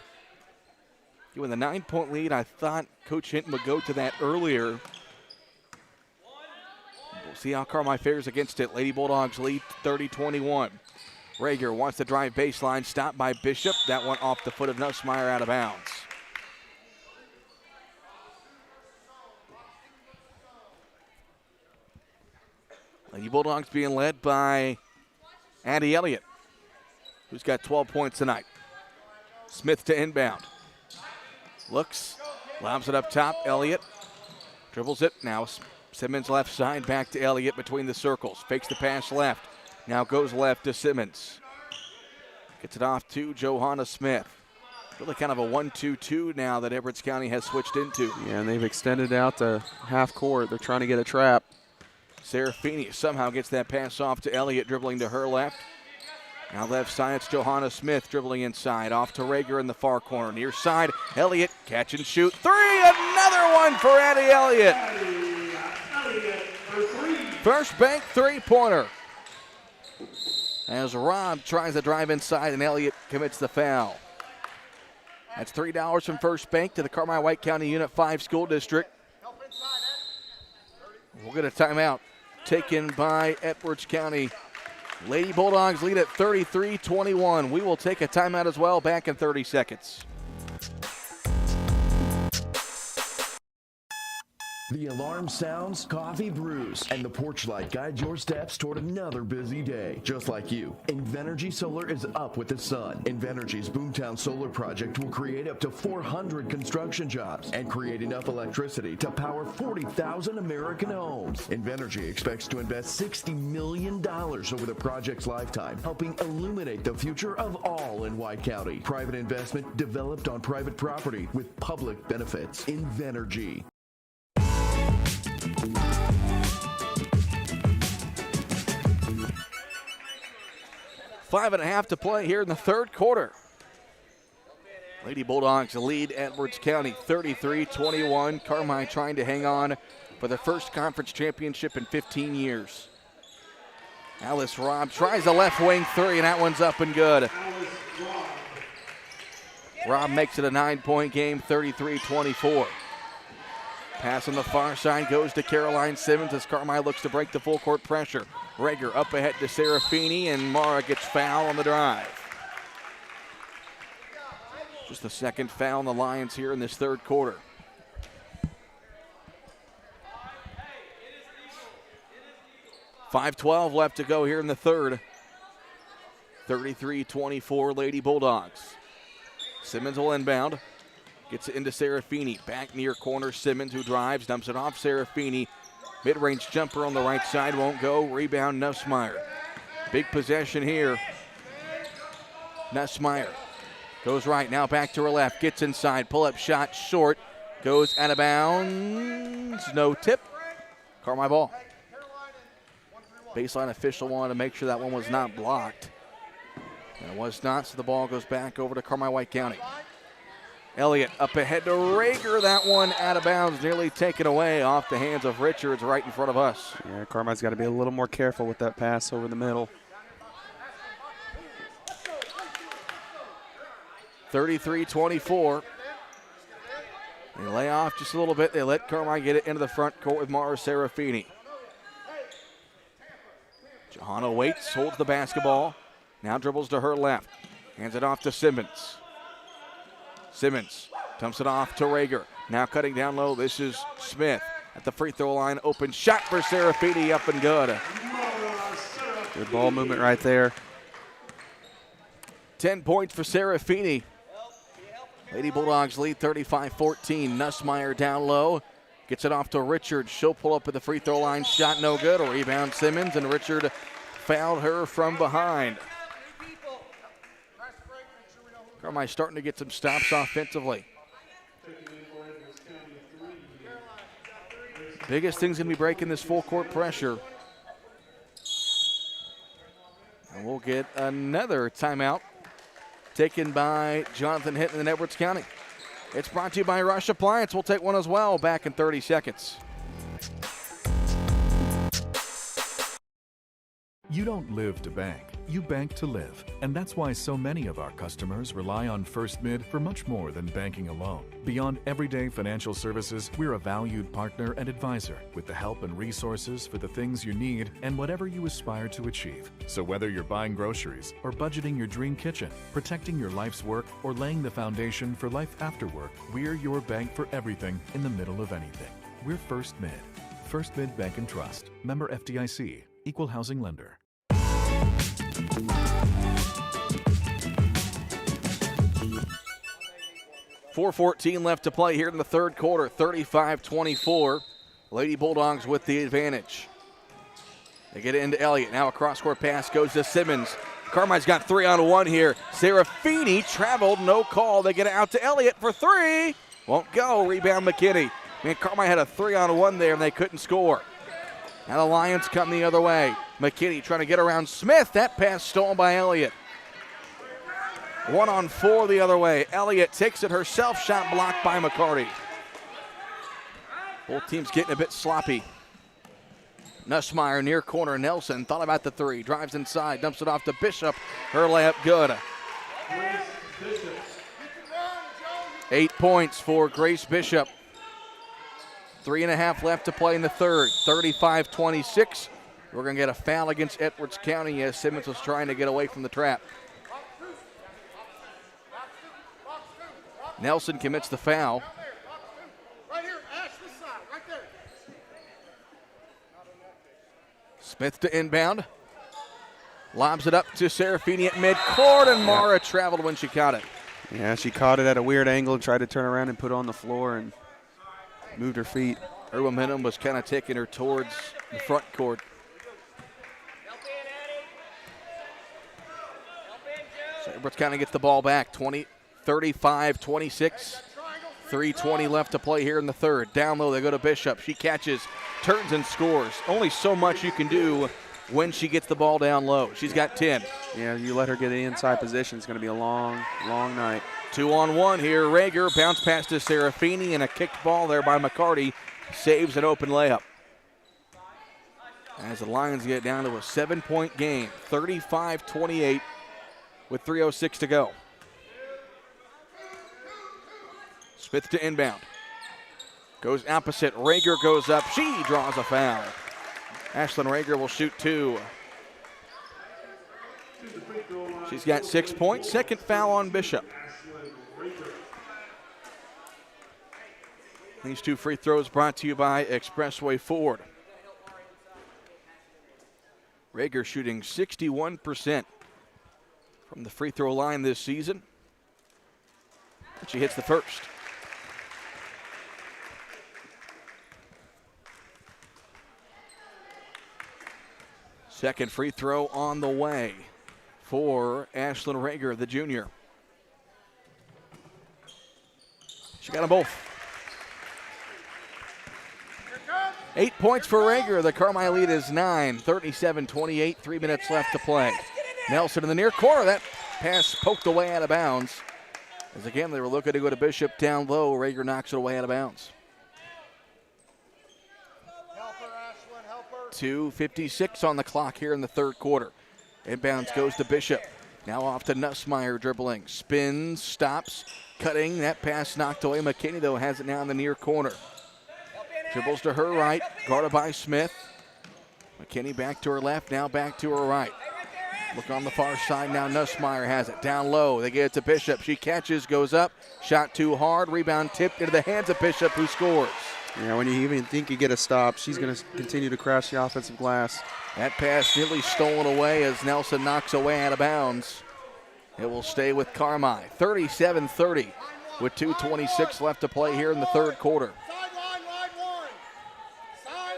Given the 9-point lead, I thought Coach Hinton would go to that earlier. We'll see how Carmi fares against it. Lady Bulldogs lead 30-21. Rager wants to drive baseline, stopped by Bishop. That one off the foot of Nussmeier, out of bounds. Lady Bulldogs being led by Addie Elliott, who's got 12 points tonight. Smith to inbound. Looks, lobs it up top. Elliott dribbles it. Now Simmons left side, back to Elliott between the circles. Fakes the pass left. Now goes left to Simmons. Gets it off to Johanna Smith. Really kind of a 1-2-2 now that Edwards County has switched into. Yeah, and they've extended out to half court. They're trying to get a trap. Serafini somehow gets that pass off to Elliott, dribbling to her left. Now left side, it's Johanna Smith dribbling inside. Off to Rager in the far corner. Near side, Elliott, catch and shoot. Three, another one for Addie Elliott. First bank three-pointer. As Robb tries to drive inside and Elliott commits the foul. That's $3 from First Bank to the Carmi-White County Unit 5 School District. We'll get a timeout taken by Edwards County. Lady Bulldogs lead at 33-21. We will take a timeout as well, back in 30 seconds. The alarm sounds, coffee brews, and the porch light guides your steps toward another busy day. Just like you, Invenergy Solar is up with the sun. Invenergy's Boomtown Solar project will create up to 400 construction jobs and create enough electricity to power 40,000 American homes. Invenergy expects to invest $60 million over the project's lifetime, helping illuminate the future of all in White County. Private investment developed on private property with public benefits. Invenergy. 5.5 to play here in the third quarter. Lady Bulldogs lead Edwards County 33-21. Carmi trying to hang on for their first conference championship in 15 years. Alice Robb tries a left wing three, and that one's up and good. Robb makes it a 9-point game, 33-24. Pass on the far side goes to Caroline Simmons as Carmi looks to break the full court pressure. Rager up ahead to Serafini, and Mara gets fouled on the drive. Just the second foul on the Lions here in this third quarter. .5:12 left to go here in the third. 33-24 Lady Bulldogs. Simmons will inbound. Gets it into Serafini. Back near corner, Simmons who drives, dumps it off Serafini. Mid-range jumper on the right side, won't go. Rebound, Nussmeier. Big possession here. Nussmeier goes right, now back to her left. Gets inside, pull-up shot, short. Goes out of bounds, no tip. Carmi ball. Baseline official wanted to make sure that one was not blocked. And it was not, so the ball goes back over to Carmi-White County. Elliott up ahead to Rager. That one out of bounds, nearly taken away off the hands of Richards right in front of us. Yeah, Carmi's got to be a little more careful with that pass over the middle. 33-24. They lay off just a little bit. They let Carmi get it into the front court with Mara Serafini. Johanna waits, holds the basketball. Now dribbles to her left. Hands it off to Simmons. Simmons dumps it off to Rager. Now cutting down low, this is Smith. At the free throw line, open shot for Serafini, up and good. Good ball movement right there. 10 points for Serafini. Lady Bulldogs lead 35-14. Nussmeier down low. Gets it off to Richard. She'll pull up at the free throw line. Shot no good. A rebound Simmons, and Richard fouled her from behind. Carmi starting to get some stops offensively. Biggest thing's going to be breaking this full court pressure. And we'll get another timeout taken by Jonathan Hinton in Edwards County. It's brought to you by Rush Appliance. We'll take one as well, back in 30 seconds. You don't live to bank. You bank to live. And that's why so many of our customers rely on First Mid for much more than banking alone. Beyond everyday financial services, we're a valued partner and advisor with the help and resources for the things you need and whatever you aspire to achieve. So whether you're buying groceries or budgeting your dream kitchen, protecting your life's work, or laying the foundation for life after work, we're your bank for everything in the middle of anything. We're First Mid. First Mid Bank and Trust. Member FDIC. Equal housing lender. 4:14 left to play here in the third quarter. 35-24. Lady Bulldogs with the advantage. They get it into Elliott. Now a cross-court pass goes to Simmons. Carmine's got 3-on-1 here. Serafini traveled, no call. They get it out to Elliott for three. Won't go. Rebound McKinney. Man, Carmine had a 3-on-1 there and they couldn't score. Now the Lions come the other way. McKinney trying to get around Smith. That pass stolen by Elliott. 1-on-4 the other way. Elliott takes it herself. Shot blocked by McCarty. Both teams getting a bit sloppy. Nussmeier near corner. Nelson thought about the three. Drives inside. Dumps it off to Bishop. Her layup good. 8 points for Grace Bishop. 3.5 left to play in the third. 35-26. We're going to get a foul against Edwards County as Simmons was trying to get away from the trap. Nelson commits the foul. Smith to inbound. Lobs it up to Serafini at midcourt, and Mara traveled when she caught it. Yeah, she caught it at a weird angle and tried to turn around and put it on the floor and moved her feet. Her momentum was kind of taking her towards the front court. So Edwards kind of gets the ball back. 35-26. 3:20 left to play here in the third. Down low, they go to Bishop. She catches, turns, and scores. Only so much you can do when she gets the ball down low. She's got 10. Yeah, you let her get in inside position. It's going to be a long, long night. 2-on-1 here. Rager bounce pass to Serafini, and a kicked ball there by McCarty. Saves an open layup. As the Lions get down to a 7-point game. 35-28 with 3:06 to go. Smith to inbound. Goes opposite. Rager goes up. She draws a foul. Ashlyn Rager will shoot two. She's got 6 points. Second foul on Bishop. These two free throws brought to you by Expressway Ford. Rager shooting 61% from the free throw line this season. She hits the first. Second free throw on the way for Ashlyn Rager, the junior. She got them both. 8 points for Rager. The Carmine lead is 9. 37-28. 3 minutes left to play. Nelson in the near corner. That pass poked away out of bounds. As again, they were looking to go to Bishop down low. Rager knocks it away out of bounds. 2:56 on the clock here in the third quarter. Inbounds goes to Bishop. Now off to Nussmeier dribbling. Spins, stops, cutting. That pass knocked away. McKinney, though, has it now in the near corner. Dribbles to her right, guarded by Smith. McKinney back to her left, now back to her right. Look on the far side now. Nussmeier has it down low. They get it to Bishop. She catches, goes up. Shot too hard. Rebound tipped into the hands of Bishop, who scores. Yeah, when you even think you get a stop, she's going to continue to crash the offensive glass. That pass nearly stolen away as Nelson knocks away out of bounds. It will stay with Carmi. 37-30 with 2:26 left to play here in the third quarter.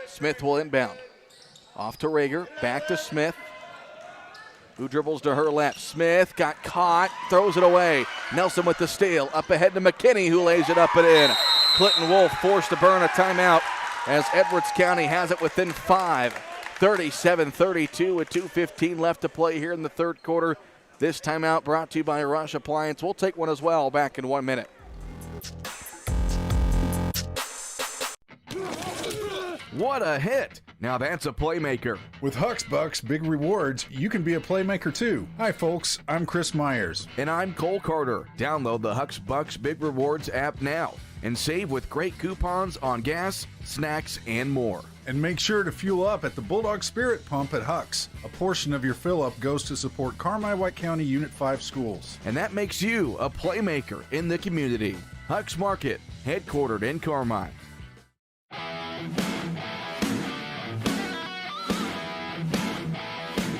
Smith will inbound. Off to Rager, back to Smith, who dribbles to her left. Smith got caught, throws it away. Nelson with the steal, up ahead to McKinney, who lays it up and in. Clinton Wolf forced to burn a timeout as Edwards County has it within 5. 37-32 with 2:15 left to play here in the third quarter. This timeout brought to you by Rush Appliance. We'll take one as well back in 1 minute. What a hit! Now that's a playmaker. With Huck's Bucks Big Rewards, you can be a playmaker too. Hi folks, I'm Chris Myers. And I'm Cole Carter. Download the Huck's Bucks Big Rewards app now and save with great coupons on gas, snacks, and more. And make sure to fuel up at the Bulldog Spirit Pump at Huck's. A portion of your fill-up goes to support Carmi-White County Unit 5 schools. And that makes you a playmaker in the community. Huck's Market, headquartered in Carmi.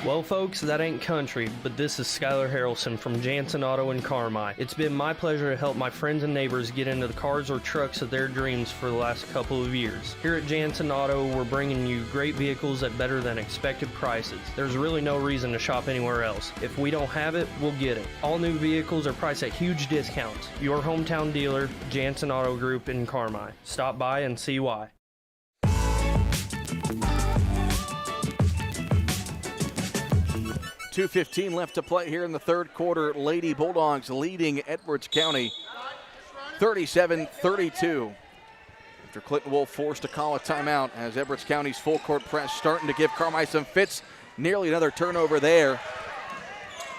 Well, folks, that ain't country, but this is Skylar Harrelson from Jansen Auto in Carmi. It's been my pleasure to help my friends and neighbors get into the cars or trucks of their dreams for the last couple of years. Here at Jansen Auto, we're bringing you great vehicles at better than expected prices. There's really no reason to shop anywhere else. If we don't have it, we'll get it. All new vehicles are priced at huge discounts. Your hometown dealer, Jansen Auto Group in Carmi. Stop by and see why. 2:15 left to play here in the third quarter. Lady Bulldogs leading Edwards County 37-32. After Clinton Wolf forced to call a timeout as Edwards County's full court press starting to give Carmi some fits. Nearly another turnover there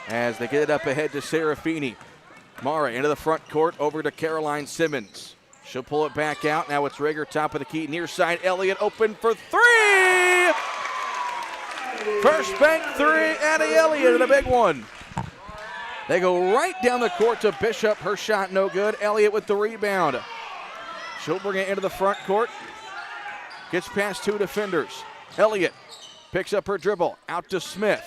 as they get it up ahead to Serafini. Mara into the front court over to Caroline Simmons. She'll pull it back out. Now it's Rager top of the key. Near side, Elliott open for three! First bank three, Addie Elliott, and a big one. They go right down the court to Bishop. Her shot no good. Elliott with the rebound. She'll bring it into the front court. Gets past two defenders. Elliott picks up her dribble. Out to Smith.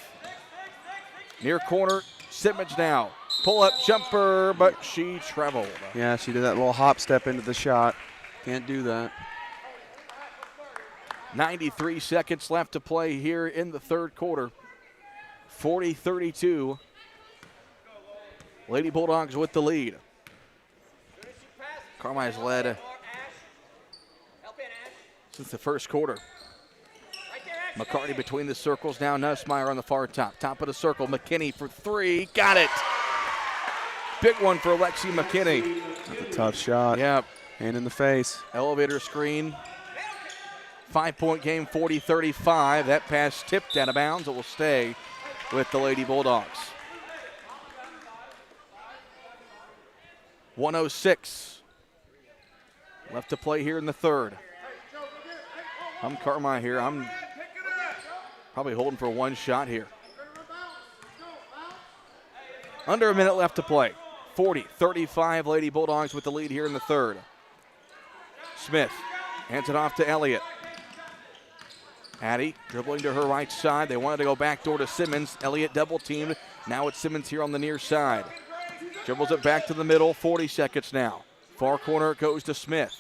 Near corner, Simmons now. Pull-up jumper, but she traveled. Yeah, she did that little hop step into the shot. Can't do that. 93 seconds left to play here in the third quarter. 40-32. Lady Bulldogs with the lead. Carmi's led since the first quarter. McCarty between the circles. Now Nussmeyer on the far top. Top of the circle. McKinney for three. Got it. Big one for Lexi McKinney. That's a tough shot. Yep. Hand in the face. Elevator screen. 5-point game, 40-35. That pass tipped out of bounds. It will stay with the Lady Bulldogs. 1:06 left to play here in the third. I'm Carmi here. I'm probably holding for one shot here. Under a minute left to play. 40-35, Lady Bulldogs with the lead here in the third. Smith hands it off to Elliott. Addie dribbling to her right side. They wanted to go back door to Simmons. Elliott double teamed. Now it's Simmons here on the near side. Dribbles it back to the middle. 40 seconds now. Far corner goes to Smith.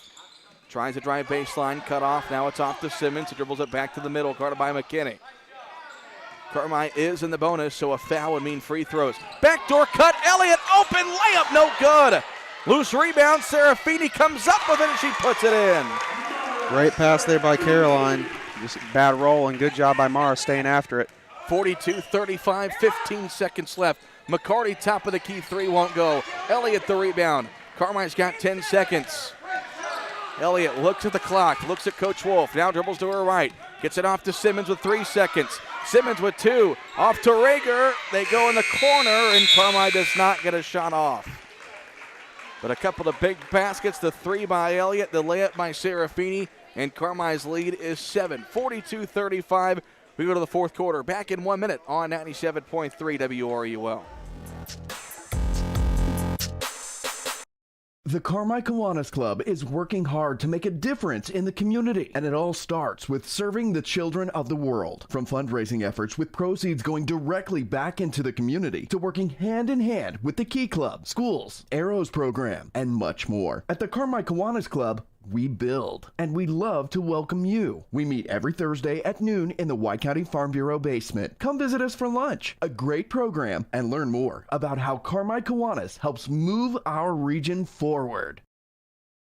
Tries to drive baseline. Cut off. Now it's off to Simmons. He dribbles it back to the middle. Guarded by McKinney. Carmi is in the bonus, so a foul would mean free throws. Backdoor cut. Elliott open. Layup no good. Loose rebound. Serafini comes up with it and she puts it in. Great pass there by Caroline. Just bad roll and good job by Mara staying after it. 42-35, 15 seconds left. McCarty top of the key, three won't go. Elliott the rebound. Carmi's got 10 seconds. Elliott looks at the clock, looks at Coach Wolf, now dribbles to her right. Gets it off to Simmons with 3 seconds. Simmons with 2, off to Rager. They go in the corner and Carmi does not get a shot off. But a couple of big baskets, the three by Elliott, the layup by Serafini. And Carmi's lead is 7, 42-35. We go to the fourth quarter. Back in 1 minute on 97.3 WRUL. The Carmi Kiwanis Club is working hard to make a difference in the community, and it all starts with serving the children of the world. From fundraising efforts with proceeds going directly back into the community to working hand in hand with the Key Club, schools, Arrows program, and much more. At the Carmi Kiwanis Club, we build, and we love to welcome you. We meet every Thursday at noon in the White County Farm Bureau basement. Come visit us for lunch, a great program, and learn more about how Carmi Kiwanis helps move our region forward.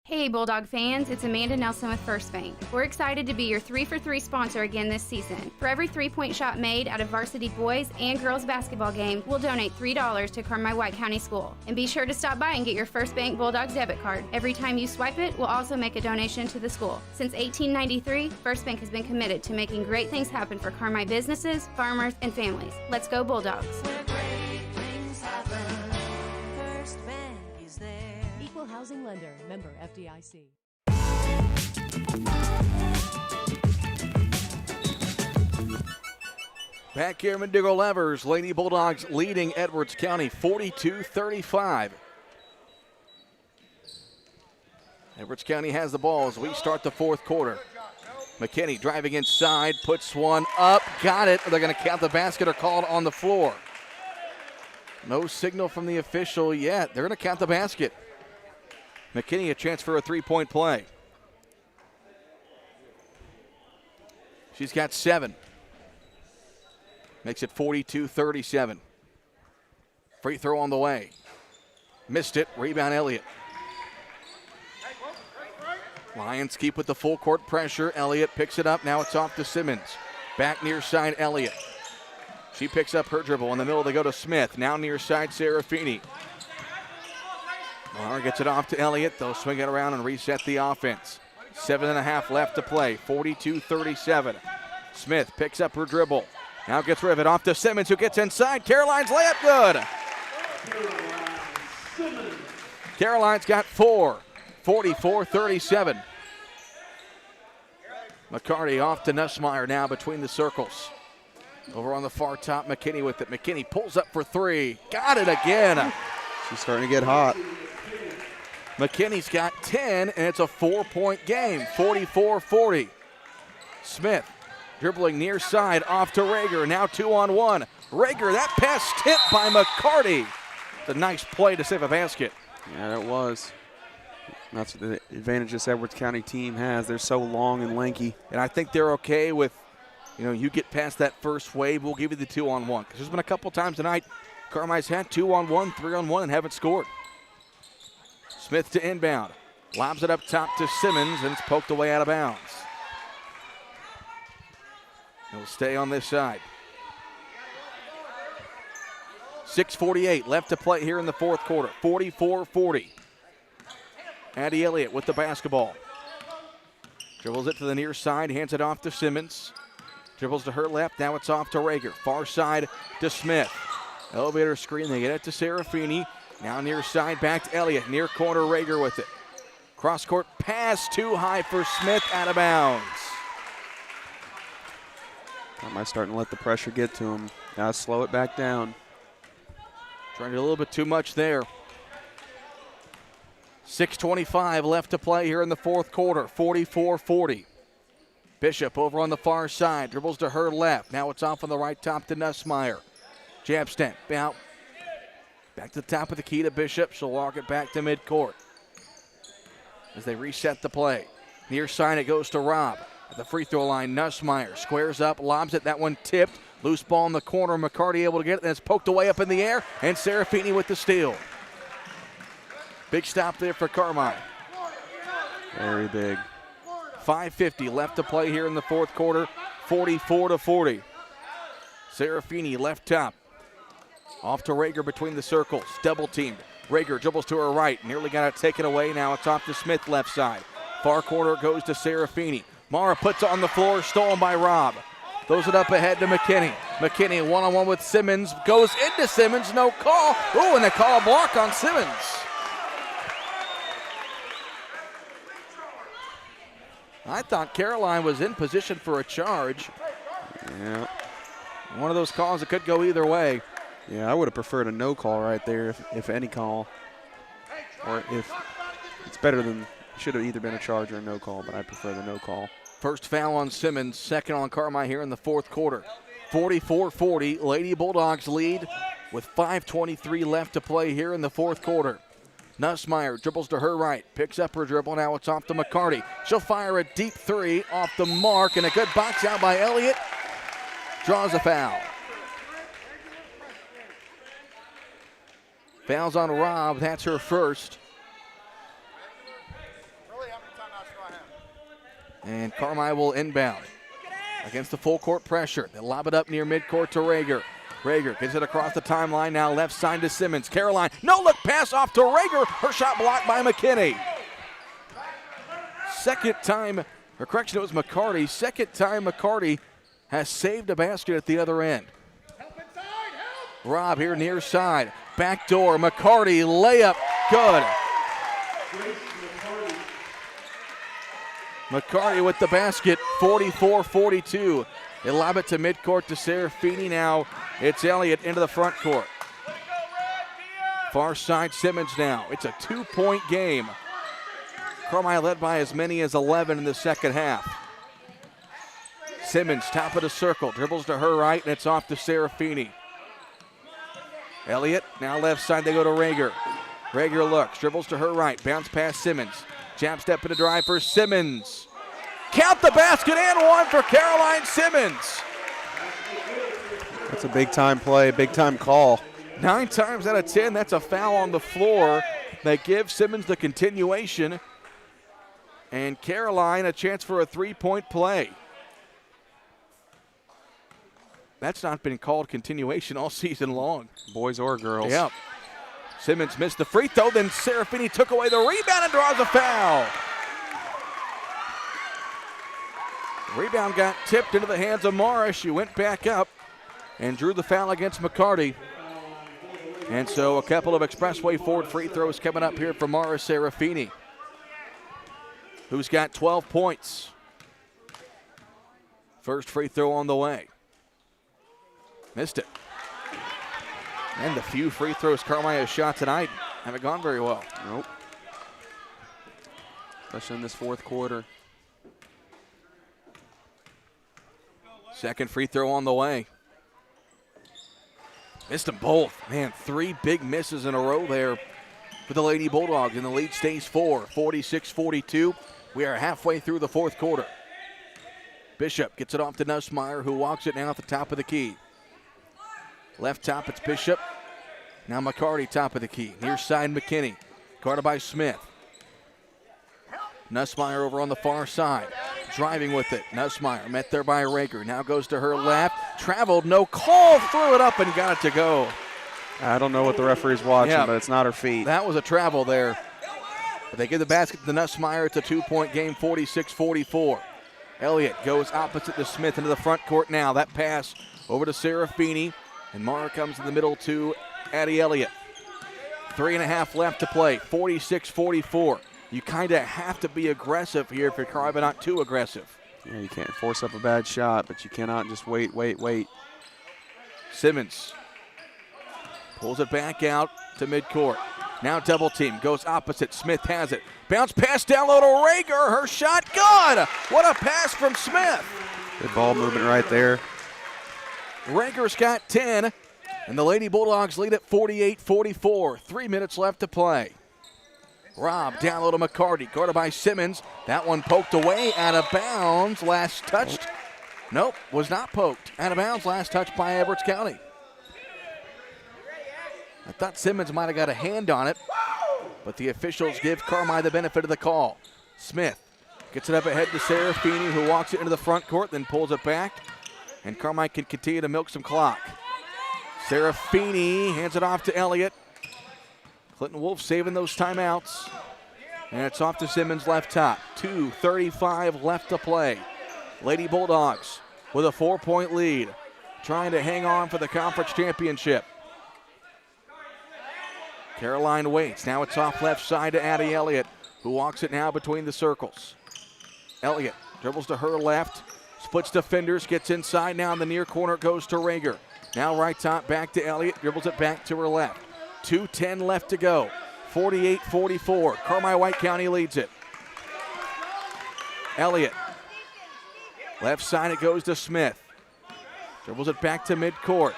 Hey Bulldog fans, it's Amanda Nelson with First Bank. We're excited to be your 3-for-3 sponsor again this season. For every 3-point shot made at a varsity boys and girls basketball game, we'll donate $3 to Carmi White County School. And be sure to stop by and get your First Bank Bulldogs debit card. Every time you swipe it, we'll also make a donation to the school. Since 1893, First Bank has been committed to making great things happen for Carmi businesses, farmers, and families. Let's go Bulldogs. Equal housing lender, member FDIC. Back here, Mendigo Levers, Lady Bulldogs leading Edwards County 42-35. Edwards County has the ball as we start the fourth quarter. McKinney driving inside, puts one up, got it. They're going to count the basket or call it on the floor. No signal from the official yet. They're going to count the basket. McKinney a chance for a three-point play. She's got 7. Makes it 42-37. Free throw on the way. Missed it. Rebound Elliott. Lions keep with the full court pressure. Elliott picks it up. Now it's off to Simmons. Back near side Elliott. She picks up her dribble. In the middle they go to Smith. Now near side Serafini. Mara gets it off to Elliott. They'll swing it around and reset the offense. 7.5 left to play. 42-37. Smith picks up her dribble. Now gets rid of it off to Simmons, who gets inside. Caroline's layup good. Caroline's got 4. 44-37. McCarty off to Nussmeier now between the circles. Over on the far top, McKinney with it. McKinney pulls up for 3. Got it again. She's starting to get hot. McKinney's got 10, and it's a 4-point game, 44-40. Smith dribbling near side off to Rager. Now 2-on-1. Rager, that pass tipped by McCarty. It's a nice play to save a basket. Yeah, that was. That's the advantage this Edwards County team has. They're so long and lanky. And I think they're okay with, you get past that first wave, we'll give you the 2-on-1. Because there's been a couple times tonight, Carmi's had 2-on-1, 3-on-1, and haven't scored. Smith to inbound. Lobs it up top to Simmons, and it's poked away out of bounds. He'll stay on this side. 6:48 left to play here in the fourth quarter. 44-40. Addie Elliott with the basketball. Dribbles it to the near side, hands it off to Simmons. Dribbles to her left, now it's off to Rager. Far side to Smith. Elevator screen, they get it to Serafini. Now near side, back to Elliott. Near corner, Rager with it. Cross court pass too high for Smith, out of bounds. Am I starting to let the pressure get to him? Now slow it back down. Trying to do a little bit too much there. 6:25 left to play here in the fourth quarter. 44-40. Bishop over on the far side. Dribbles to her left. Now it's off on the right top to Nussmeier. Jab step out. Back to the top of the key to Bishop. She'll walk it back to midcourt as they reset the play. Near side it goes to Robb. At the free throw line, Nussmeier squares up, lobs it. That one tipped. Loose ball in the corner. McCarty able to get it. Then it's poked away up in the air. And Serafini with the steal. Big stop there for Carmi. Very big. 5:50 left to play here in the fourth quarter. 44-40. Serafini left top. Off to Rager between the circles. Double teamed. Rager dribbles to her right. Nearly got it taken away. Now it's off to Smith left side. Far corner goes to Serafini. Mara puts it on the floor. Stolen by Robb. Throws it up ahead to McKinney. McKinney one-on-one with Simmons. Goes into Simmons. No call. Ooh, and they call a block on Simmons. I thought Caroline was in position for a charge. Yeah. One of those calls that could go either way. Yeah, I would have preferred a no call right there, if any call. Or if it's better than, should have either been a charge or a no call, but I prefer the no call. First foul on Simmons, second on Carmi here in the fourth quarter. 44-40, Lady Bulldogs lead with 5:23 left to play here in the fourth quarter. Nussmeier dribbles to her right, picks up her dribble, now it's off to McCarty. She'll fire a deep three off the mark, and a good box out by Elliott. Draws a foul. Fouls on Robb, that's her first. And Carmi will inbound against the full court pressure. They lob it up near midcourt to Rager. Rager gets it across the timeline, now left side to Simmons. Caroline, no-look pass off to Rager. Her shot blocked by McKinney. Second time, or correction, it was McCarty. Second time McCarty has saved a basket at the other end. Rob here near side. Back door, McCarty, layup, good. McCarty with the basket, 44-42. They lob it to midcourt to Serafini. Now it's Elliott into the front court. Far side Simmons now. It's a 2-point game. Carmi led by as many as 11 in the second half. Simmons, top of the circle, dribbles to her right, and it's off to Serafini. Elliott, now left side, they go to Rager. Rager looks, dribbles to her right, bounce past Simmons. Jab step into drive for Simmons. Count the basket and one for Caroline Simmons. That's a big-time play, big-time call. 9 times out of 10, that's a foul on the floor. They give Simmons the continuation. And Caroline a chance for a 3-point play. That's not been called continuation all season long. Boys or girls. Yep. Simmons missed the free throw, then Serafini took away the rebound and draws a foul. Rebound got tipped into the hands of Mara. She went back up and drew the foul against McCarty. And so a couple of Expressway Ford free throws coming up here for Mara Serafini, who's got 12 points. First free throw on the way. Missed it. And the few free throws Carmi has shot tonight haven't gone very well. Nope. Especially in this fourth quarter. Second free throw on the way. Missed them both. Man, 3 big misses in a row there for the Lady Bulldogs, and the lead stays 4, 46-42. We are halfway through the fourth quarter. Bishop gets it off to Nussmeier, who walks it now at the top of the key. Left top, it's Bishop. Now McCarty, top of the key. Near side, McKinney. Guarded by Smith. Nussmeier over on the far side. Driving with it. Nussmeier met there by Rager. Now goes to her left. Traveled, no call. Threw it up and got it to go. I don't know what the referee's watching, but it's not her feet. That was a travel there. But they give the basket to Nussmeier. It's a 2-point game, 46-44. Elliott goes opposite to Smith into the front court now. That pass over to Serafini. And Mara comes in the middle to Addie Elliott. 3.5 left to play, 46-44. You kind of have to be aggressive here if you're Carmi, but not too aggressive. Yeah, you can't force up a bad shot, but you cannot just wait. Simmons pulls it back out to midcourt. Now double team, goes opposite. Smith has it. Bounce pass down low to Rager. Her shot, good. What a pass from Smith. Good ball movement right there. Rager's got 10, and the Lady Bulldogs lead at 48-44. 3 minutes left to play. Rob down low to McCarty, guarded by Simmons. That one poked away, out of bounds. Last touched. Nope, was not poked. Out of bounds, last touch by Edwards County. I thought Simmons might have got a hand on it, but the officials give Carmi the benefit of the call. Smith gets it up ahead to Serafini, who walks it into the front court, then pulls it back. And Carmi can continue to milk some clock. Serafini hands it off to Elliott. Clinton Wolf saving those timeouts. And it's off to Simmons left top. 2:35 left to play. Lady Bulldogs with a 4-point lead, trying to hang on for the conference championship. Caroline waits. Now it's off left side to Addie Elliott, who walks it now between the circles. Elliott dribbles to her left. Splits defenders, gets inside now in the near corner, goes to Rager. Now right top, back to Elliott, dribbles it back to her left. 2:10 left to go, 48-44. Carmi White County leads it. Elliott, left side it goes to Smith. Dribbles it back to midcourt.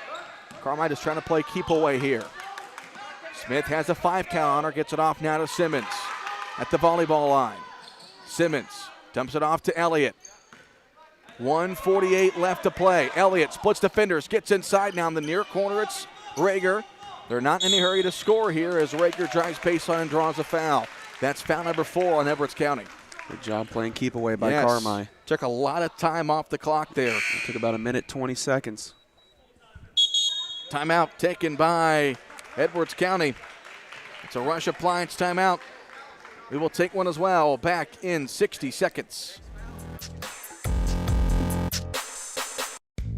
Carmi is trying to play keep away here. Smith has a 5 count on her, gets it off now to Simmons at the volleyball line. Simmons dumps it off to Elliott. 1:48 left to play. Elliott splits defenders, gets inside now in the near corner. It's Rager. They're not in any hurry to score here as Rager drives baseline and draws a foul. That's foul number 4 on Edwards County. Good job playing keep away by Yes. Carmi. Took a lot of time off the clock there. It took about 1:20. Timeout taken by Edwards County. It's a Rush Appliance timeout. We will take one as well. Back in 60 seconds.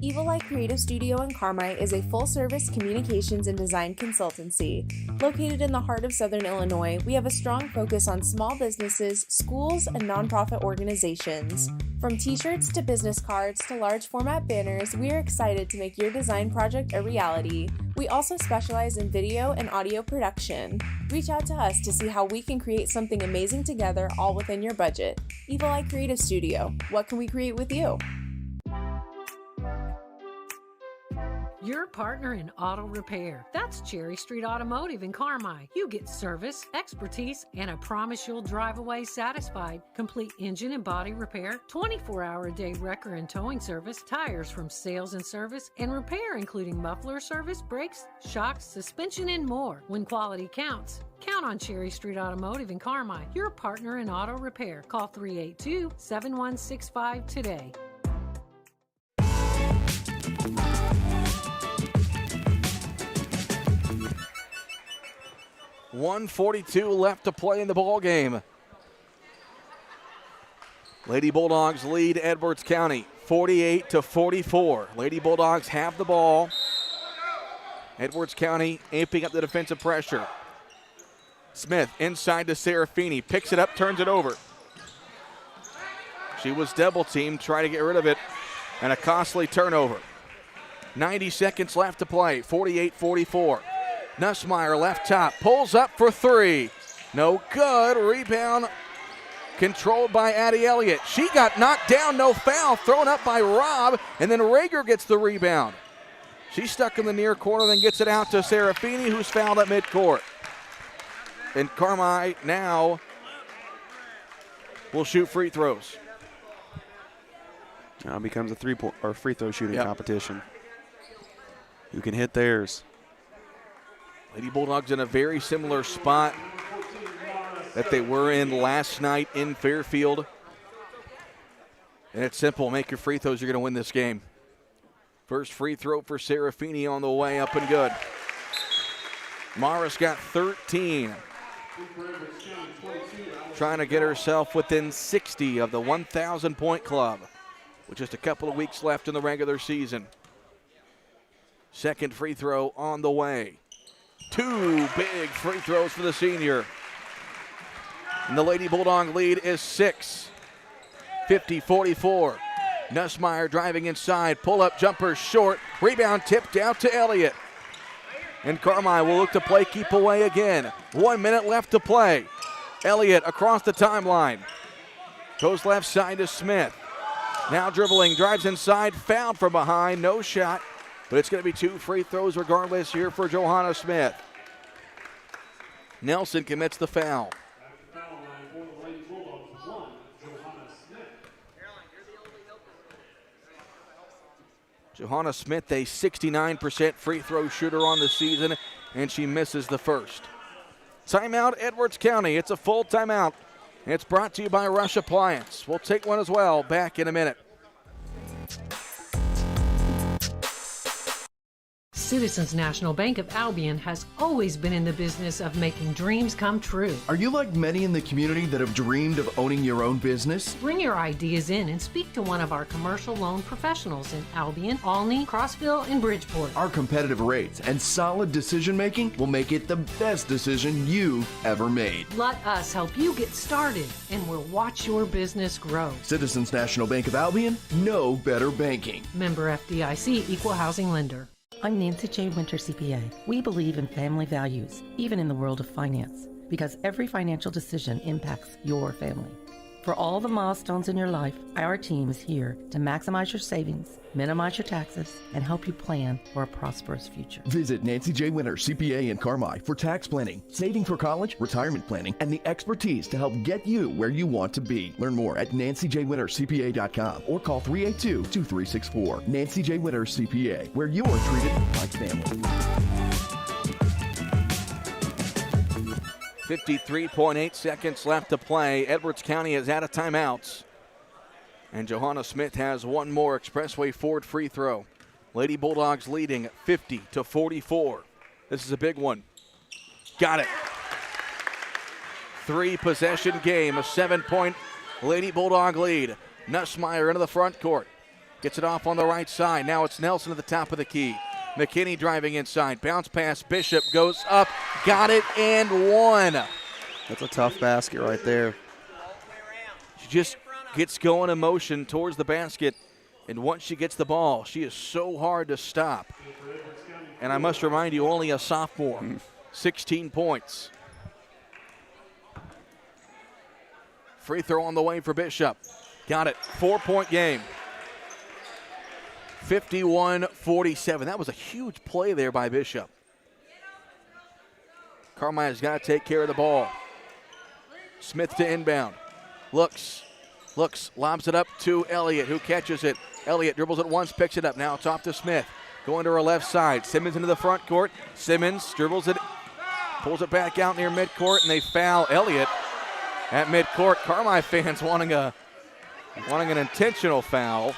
Evil Eye Creative Studio in Carmi is a full-service communications and design consultancy. Located in the heart of Southern Illinois, we have a strong focus on small businesses, schools, and nonprofit organizations. From t-shirts to business cards to large format banners, we are excited to make your design project a reality. We also specialize in video and audio production. Reach out to us to see how we can create something amazing together, all within your budget. Evil Eye Creative Studio. What can we create with you? Your partner in auto repair. That's Cherry Street Automotive in Carmi. You get service, expertise, and I promise you'll drive away satisfied. Complete engine and body repair, 24-hour-a-day wrecker and towing service, tires from sales and service, and repair including muffler service, brakes, shocks, suspension, and more. When quality counts, count on Cherry Street Automotive in Carmi. Your partner in auto repair. Call 382-7165 today. 1:42 left to play in the ball game. Lady Bulldogs lead Edwards County 48-44. Lady Bulldogs have the ball. Edwards County amping up the defensive pressure. Smith inside to Serafini, picks it up, turns it over. She was double teamed, trying to get rid of it, and a costly turnover. 90 seconds left to play, 48-44. Nussmeyer left top, pulls up for three. No good, rebound controlled by Addie Elliott. She got knocked down, no foul, thrown up by Robb, and then Rager gets the rebound. She's stuck in the near corner, then gets it out to Serafini, who's fouled at midcourt. And Carmi now will shoot free throws. Now it becomes a free throw shooting competition. Who can hit theirs? Lady Bulldogs in a very similar spot that they were in last night in Fairfield. And it's simple, make your free throws, you're going to win this game. First free throw for Serafini on the way, up and good. Morris got 13. Trying to get herself within 60 of the 1,000-point club with just a couple of weeks left in the regular season. Second free throw on the way. Two big free throws for the senior. And the Lady Bulldog lead is 6. 50-44. Nussmeyer driving inside. Pull-up jumper short. Rebound tipped out to Elliott. And Carmi will look to play keep away again. 1 minute left to play. Elliott across the timeline. Goes left side to Smith. Now dribbling, drives inside, fouled from behind, no shot. But it's going to be two free throws regardless here for Johanna Smith. Nelson commits the foul. Johanna Smith, a 69% free throw shooter on the season, and she misses the first. Timeout, Edwards County. It's a full timeout. It's brought to you by Rush Appliance. We'll take one as well. Back in a minute. Citizens National Bank of Albion has always been in the business of making dreams come true. Are you like many in the community that have dreamed of owning your own business? Bring your ideas in and speak to one of our commercial loan professionals in Albion, Olney, Crossville, and Bridgeport. Our competitive rates and solid decision making will make it the best decision you've ever made. Let us help you get started, and we'll watch your business grow. Citizens National Bank of Albion, no better banking. Member FDIC, Equal Housing Lender. I'm Nancy J. Winter, CPA. We believe in family values, even in the world of finance, because every financial decision impacts your family. For all the milestones in your life, our team is here to maximize your savings, minimize your taxes, and help you plan for a prosperous future. Visit Nancy J. Winter, CPA in Carmi for tax planning, saving for college, retirement planning, and the expertise to help get you where you want to be. Learn more at nancyjwintercpa.com or call 382-2364. Nancy J. Winter, CPA, where you're treated like family. 53.8 seconds left to play. Edwards County is out of timeouts. And Johanna Smith has one more Expressway Ford free throw. Lady Bulldogs leading 50-44. This is a big one. Got it. 3-possession game, a 7-point Lady Bulldog lead. Nussmeyer into the front court. Gets it off on the right side. Now it's Nelson at the top of the key. McKinney driving inside. Bounce pass. Bishop goes up. Got it and one. That's a tough basket right there. She just gets going in motion towards the basket. And once she gets the ball, she is so hard to stop. And I must remind you, only a sophomore. 16 points. Free throw on the way for Bishop. Got it. 4-point game. 51-47. That was a huge play there by Bishop. Carmine's got to take care of the ball. Smith to inbound. Looks, lobs it up to Elliott, who catches it. Elliott dribbles it once, picks it up. Now it's off to Smith. Going to her left side. Simmons into the front court. Simmons dribbles it, pulls it back out near midcourt, and they foul Elliott at midcourt. Carmine fans wanting an intentional foul.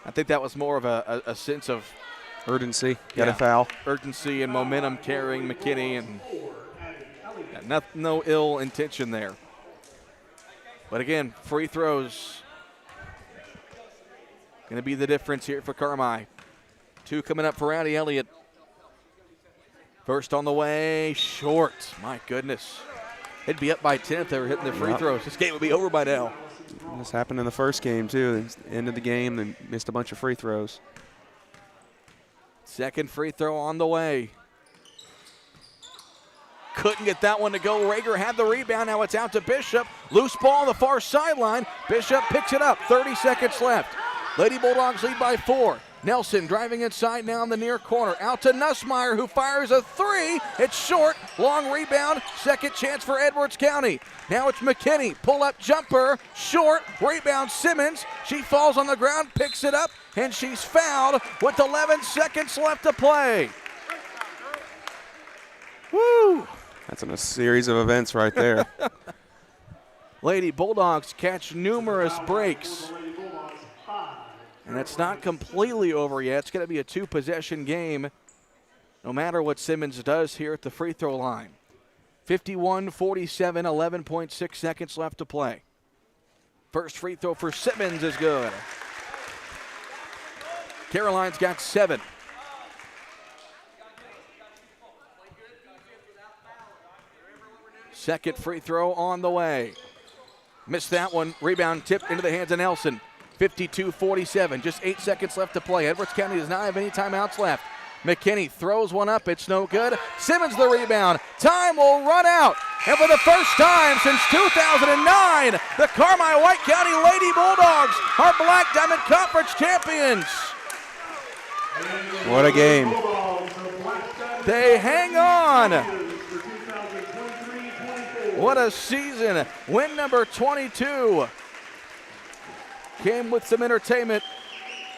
I think that was more of a sense of urgency. Got a foul. Urgency and momentum carrying McKinney, and no ill intention there. But again, free throws going to be the difference here for Carmi. 2 coming up for Addie Elliott. First on the way, short. My goodness. It'd be up by 10 if they were hitting the free throws. This game would be over by now. This happened in the first game, too. End of the game, they missed a bunch of free throws. Second free throw on the way. Couldn't get that one to go. Rager had the rebound. Now it's out to Bishop. Loose ball on the far sideline. Bishop picks it up. 30 seconds left. Lady Bulldogs lead by 4. Nelson driving inside now in the near corner. Out to Nussmeyer, who fires a 3. It's short. Long rebound. Second chance for Edwards County. Now it's McKinney. Pull-up jumper. Short. Rebound Simmons. She falls on the ground, picks it up, and she's fouled with 11 seconds left to play. Woo! That's in a series of events right there. Lady Bulldogs catch numerous breaks. And it's not completely over yet. It's going to be a 2-possession game no matter what Simmons does here at the free throw line. 51-47, 11.6 seconds left to play. First free throw for Simmons is good. Caroline's got 7. Second free throw on the way. Missed that one. Rebound tipped into the hands of Nelson. 52-47, just 8 seconds left to play. Edwards County does not have any timeouts left. McKinney throws one up, it's no good. Simmons the rebound, time will run out. And for the first time since 2009, the Carmi White County Lady Bulldogs are Black Diamond Conference champions. What a game. They hang on. What a season. Win number 22. Came with some entertainment,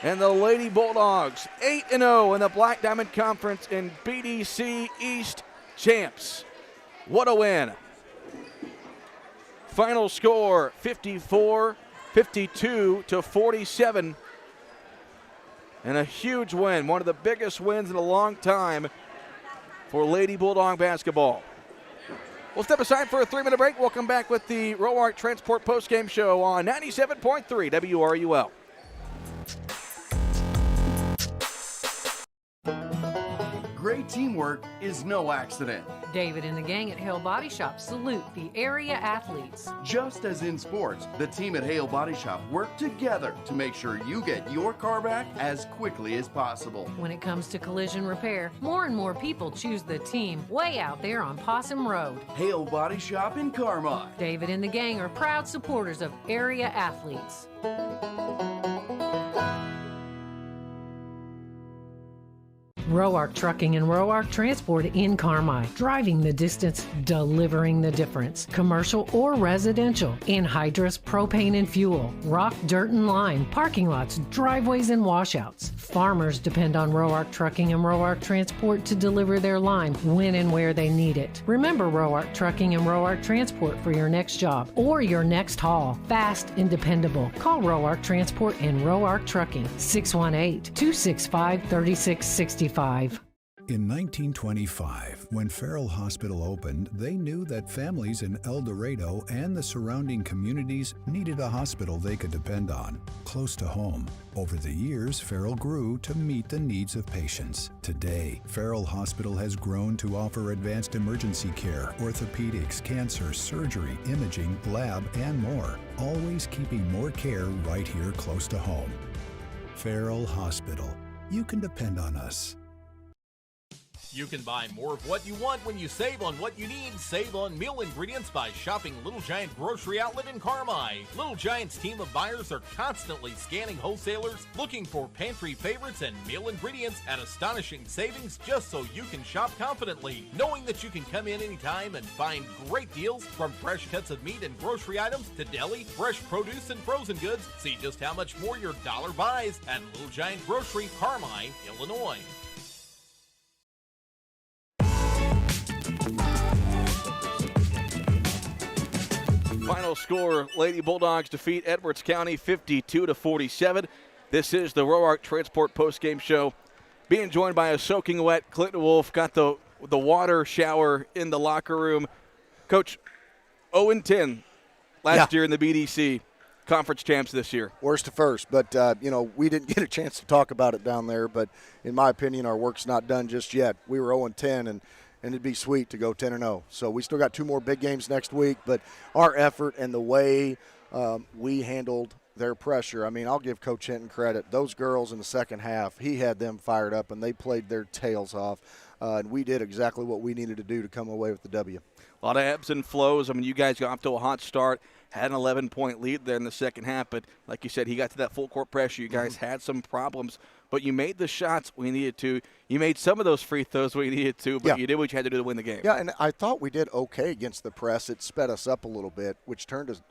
and the Lady Bulldogs 8-0 in the Black Diamond Conference in BDC East champs. What a win. Final score 52-47, and a huge win, one of the biggest wins in a long time for Lady Bulldog basketball. We'll step aside for a 3-minute break. We'll come back with the Roark Transport postgame show on 97.3 WRUL. Great teamwork is no accident. David and the gang at Hale Body Shop salute the area athletes. Just as in sports, the team at Hale Body Shop work together to make sure you get your car back as quickly as possible. When it comes to collision repair, more and more people choose the team way out there on Possum Road. Hale Body Shop in Carmi. David and the gang are proud supporters of area athletes. Roark Trucking and Roark Transport in Carmi. Driving the distance, delivering the difference. Commercial or residential. Anhydrous propane and fuel. Rock, dirt, and lime. Parking lots, driveways, and washouts. Farmers depend on Roark Trucking and Roark Transport to deliver their lime when and where they need it. Remember Roark Trucking and Roark Transport for your next job or your next haul. Fast and dependable. Call Roark Transport and Roark Trucking. 618-265-3665. In 1925, when Farrell Hospital opened, they knew that families in El Dorado and the surrounding communities needed a hospital they could depend on, close to home. Over the years, Farrell grew to meet the needs of patients. Today, Farrell Hospital has grown to offer advanced emergency care, orthopedics, cancer, surgery, imaging, lab, and more, always keeping more care right here close to home. Farrell Hospital. You can depend on us. You can buy more of what you want when you save on what you need. Save on meal ingredients by shopping Little Giant Grocery Outlet in Carmi. Little Giant's team of buyers are constantly scanning wholesalers, looking for pantry favorites and meal ingredients at astonishing savings just so you can shop confidently, knowing that you can come in anytime and find great deals from fresh cuts of meat and grocery items to deli, fresh produce, and frozen goods. See just how much more your dollar buys at Little Giant Grocery, Carmi, Illinois. Final score, Lady Bulldogs defeat Edwards County 52-47. This is the Roark Transport postgame show. Being joined by a soaking wet Clinton Wolf. Got the water shower in the locker room. Coach, 0-10 last year in the BDC. Conference champs this year. Worst to first, but, we didn't get a chance to talk about it down there, but in my opinion, our work's not done just yet. We were 0-10, and it'd be sweet to go 10-0. So we still got 2 more big games next week, but our effort and the way we handled their pressure, I'll give Coach Hinton credit. Those girls in the second half, he had them fired up, and they played their tails off, and we did exactly what we needed to do to come away with the W. A lot of ebbs and flows. You guys got off to a hot start, had an 11-point lead there in the second half, but like you said, he got to that full court pressure. You guys had some problems, but you made the shots we needed to. You made some of those free throws we needed to, but you did what you had to do to win the game. Yeah, and I thought we did okay against the press. It sped us up a little bit, which turned us,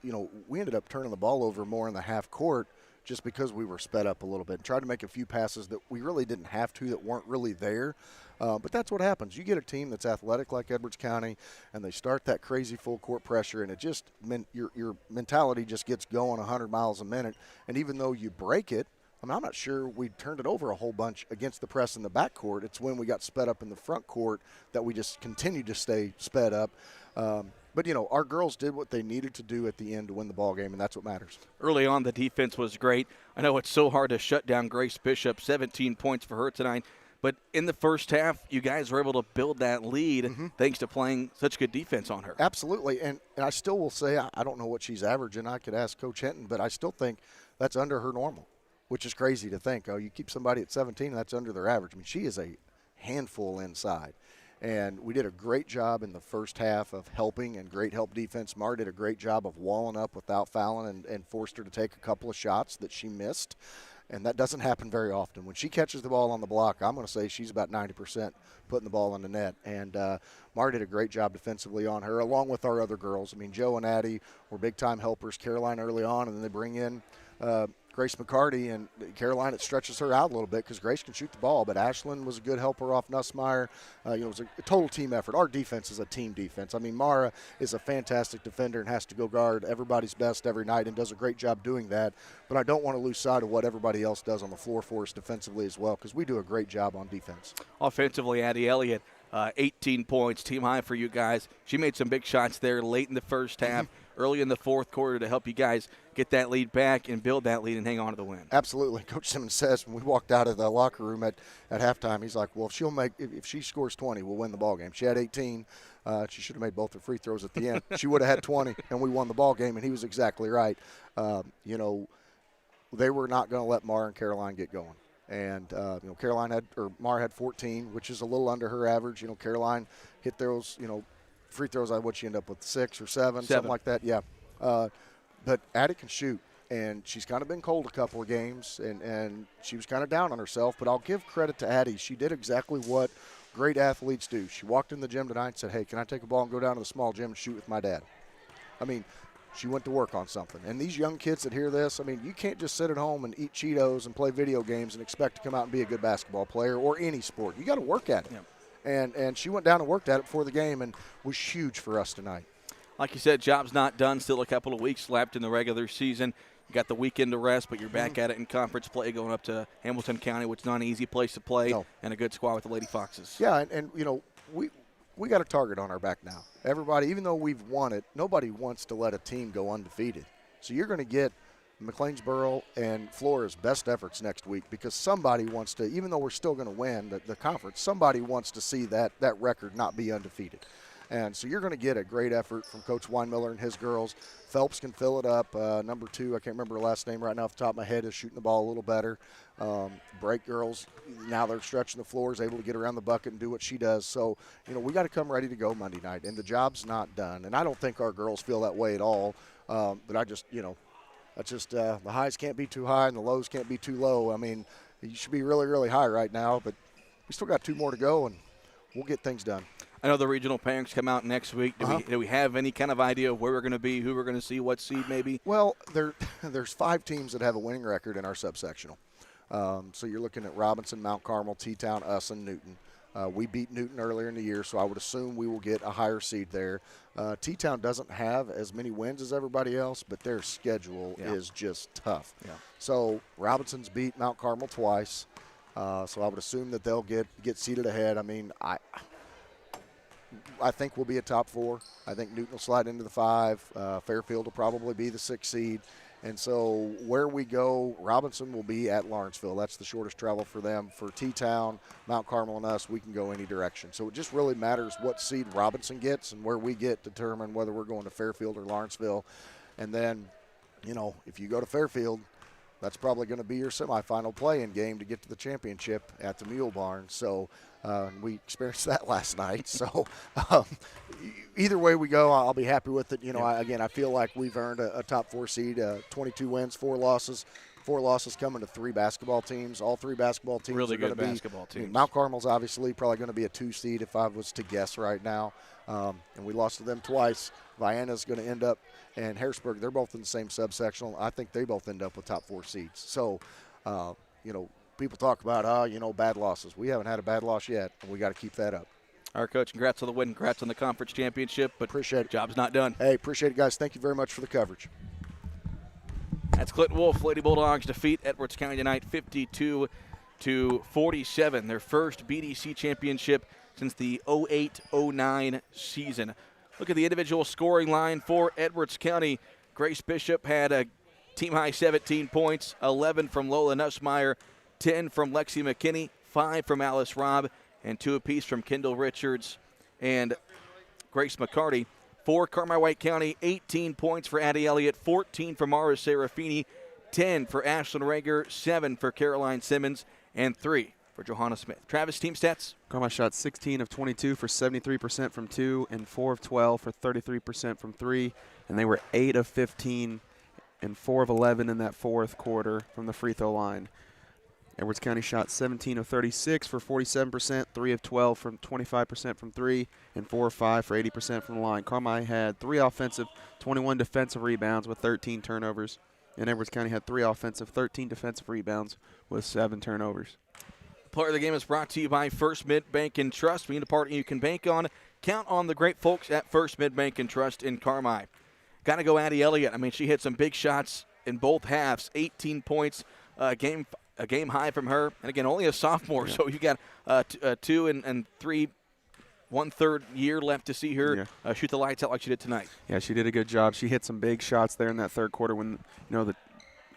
we ended up turning the ball over more in the half court just because we were sped up a little bit and tried to make a few passes that we really didn't have to, that weren't really there. But that's what happens. You get a team that's athletic like Edwards County, and they start that crazy full court pressure, and it just your mentality just gets going 100 miles a minute. And even though you break it, I'm not sure we turned it over a whole bunch against the press in the backcourt. It's when we got sped up in the front court that we just continued to stay sped up. But, our girls did what they needed to do at the end to win the ball game, and that's what matters. Early on, the defense was great. I know it's so hard to shut down Grace Bishop, 17 points for her tonight. But in the first half, you guys were able to build that lead thanks to playing such good defense on her. Absolutely. And I still will say, I don't know what she's averaging. I could ask Coach Hinton, but I still think that's under her normal, which is crazy to think. Oh, you keep somebody at 17, and that's under their average. She is a handful inside. And we did a great job in the first half of helping and great help defense. Mar did a great job of walling up without fouling and forced her to take a couple of shots that she missed. And that doesn't happen very often. When she catches the ball on the block, I'm going to say she's about 90% putting the ball in the net. And Mar did a great job defensively on her, along with our other girls. Joe and Addie were big-time helpers. Caroline early on, and then they bring in Grace McCarty, and Caroline, it stretches her out a little bit because Grace can shoot the ball, but Ashlyn was a good helper off Nussmeyer. It was a total team effort. Our defense is a team defense. Mara is a fantastic defender and has to go guard everybody's best every night and does a great job doing that, but I don't want to lose sight of what everybody else does on the floor for us defensively as well, because we do a great job on defense. Offensively, Addie Elliott, 18 points, team high for you guys. She made some big shots there late in the first half, early in the fourth quarter to help you guys get that lead back and build that lead and hang on to the win. Absolutely. Coach Simmons says when we walked out of the locker room at halftime, he's like, well, if she scores 20, we'll win the ball game. She had 18. She should have made both her free throws at the end. She would have had 20, and we won the ball game, and he was exactly right. They were not going to let Mar and Caroline get going. And, Mar had 14, which is a little under her average. Caroline hit those, free throws. What'd she end up with, 6 or 7, something like that? Yeah. But Addie can shoot. And she's kind of been cold a couple of games, and she was kind of down on herself. But I'll give credit to Addie. She did exactly what great athletes do. She walked in the gym tonight and said, hey, can I take a ball and go down to the small gym and shoot with my dad? I mean, she went to work on something. And these young kids that hear this, I mean, you can't just sit at home and eat Cheetos and play video games and expect to come out and be a good basketball player or any sport. You got to work at it. Yep. And she went down and worked at it before the game and was huge for us tonight. Like you said, job's not done. Still a couple of weeks left in the regular season. You got the weekend to rest, but you're back at it in conference play going up to Hamilton County, which is not an easy place to play, and a good squad with the Lady Foxes. Yeah, and you know, we got a target on our back now. Everybody, even though we've won it, nobody wants to let a team go undefeated. So you're going to get McLeansboro and Flora's best efforts next week because somebody wants to, even though we're still going to win the conference, somebody wants to see that record not be undefeated. And so you're going to get a great effort from Coach Weinmiller and his girls. Phelps can fill it up. Number 2, I can't remember her last name right now off the top of my head, is shooting the ball a little better. Break girls, now they're stretching the floors, able to get around the bucket and do what she does. So, you know, we got to come ready to go Monday night, and the job's not done. And I don't think our girls feel that way at all. But I just, you know, that's just the highs can't be too high and the lows can't be too low. I mean, you should be really, really high right now, but we still got 2 more to go, and we'll get things done. I know the regional pairings come out next week. Do we have any kind of idea of where we're going to be, who we're going to see, what seed maybe? Well, there's 5 teams that have a winning record in our subsectional. So you're looking at Robinson, Mount Carmel, T-Town, us, and Newton. We beat Newton earlier in the year, so I would assume we will get a higher seed there. T-Town doesn't have as many wins as everybody else, but their schedule is just tough. Yeah. So Robinson's beat Mount Carmel twice, so I would assume that they'll get seeded ahead. I mean, I think we'll be a top 4. I think Newton will slide into the 5. Fairfield will probably be the 6th seed. And so where we go, Robinson will be at Lawrenceville. That's the shortest travel for them. For T-Town, Mount Carmel, and us, we can go any direction. So it just really matters what seed Robinson gets and where we get to determine whether we're going to Fairfield or Lawrenceville. And then, you know, if you go to Fairfield, that's probably going to be your semifinal play-in game to get to the championship at the Mule Barn. So we experienced that last night. So either way we go, I'll be happy with it. You know, I feel like we've earned a top 4 seed, 22 wins, 4 losses. 4 losses coming to 3 basketball teams. All 3 basketball teams really are going good to basketball teams. I mean, Mount Carmel's obviously probably going to be a 2 seed if I was to guess right now. And we lost to them twice. Vienna's going to end up, and Harrisburg, they're both in the same subsectional. I think they both end up with top 4 seeds. So, you know, people talk about, you know, bad losses. We haven't had a bad loss yet, and we got to keep that up. All right, Coach, congrats on the win. Congrats on the conference championship. But appreciate it. Job's not done. Hey, appreciate it, guys. Thank you very much for the coverage. That's Clinton Wolf. Lady Bulldogs defeat Edwards County tonight 52-47. Their first BDC championship since the 08-09 season. Look at the individual scoring line for Edwards County. Grace Bishop had a team-high 17 points, 11 from Lola Nussmeyer, 10 from Lexi McKinney, 5 from Alice Robb, and 2 apiece from Kendall Richards and Grace McCarty. For Carmi White County, 18 points for Addie Elliott, 14 for Mara Serafini, 10 for Ashlyn Rager, 7 for Caroline Simmons, and 3 for Johanna Smith. Travis, team stats? Carmi shot 16 of 22 for 73% from 2 and 4 of 12 for 33% from 3. And they were 8 of 15 and 4 of 11 in that 4th quarter from the free throw line. Edwards County shot 17 of 36 for 47%, 3 of 12 from 25% from 3, and 4 of 5 for 80% from the line. Carmi had 3 offensive, 21 defensive rebounds with 13 turnovers. And Edwards County had 3 offensive, 13 defensive rebounds with 7 turnovers. Player of the game is brought to you by First Mid Bank and Trust. We need a partner you can bank on. Count on the great folks at First Mid Bank and Trust in Carmi. Got to go Addie Elliott. I mean, she hit some big shots in both halves. 18 points, a game high from her. And, again, only a sophomore, so you got 2 and 3, 1/3 year left to see her shoot the lights out like she did tonight. Yeah, she did a good job. She hit some big shots there in that 3rd quarter when, you know, the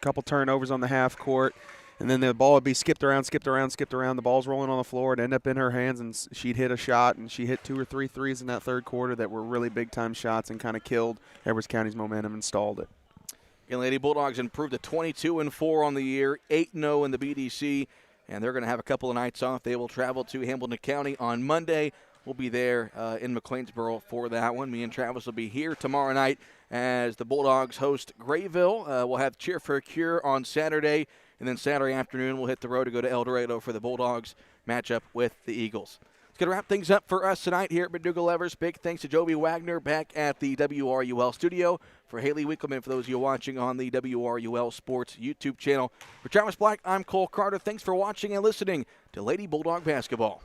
couple turnovers on the half court. And then the ball would be skipped around. The ball's rolling on the floor. It'd end up in her hands, and she'd hit a shot, and she hit 2 or 3 threes in that 3rd quarter that were really big-time shots and kind of killed Edwards County's momentum and stalled it. Again, Lady Bulldogs improved to 22-4 on the year, 8-0 in the BDC, and they're going to have a couple of nights off. They will travel to Hamilton County on Monday, We'll be there in McLeansboro for that one. Me and Travis will be here tomorrow night as the Bulldogs host Grayville. We'll have Cheer for a Cure on Saturday, and then Saturday afternoon we'll hit the road to go to El Dorado for the Bulldogs matchup with the Eagles. It's going to wrap things up for us tonight here at McDougal-Evers. Big thanks to Joby Wagner back at the WRUL studio. For Haley Winkleman, for those of you watching on the WRUL Sports YouTube channel. For Travis Black, I'm Cole Carter. Thanks for watching and listening to Lady Bulldog Basketball.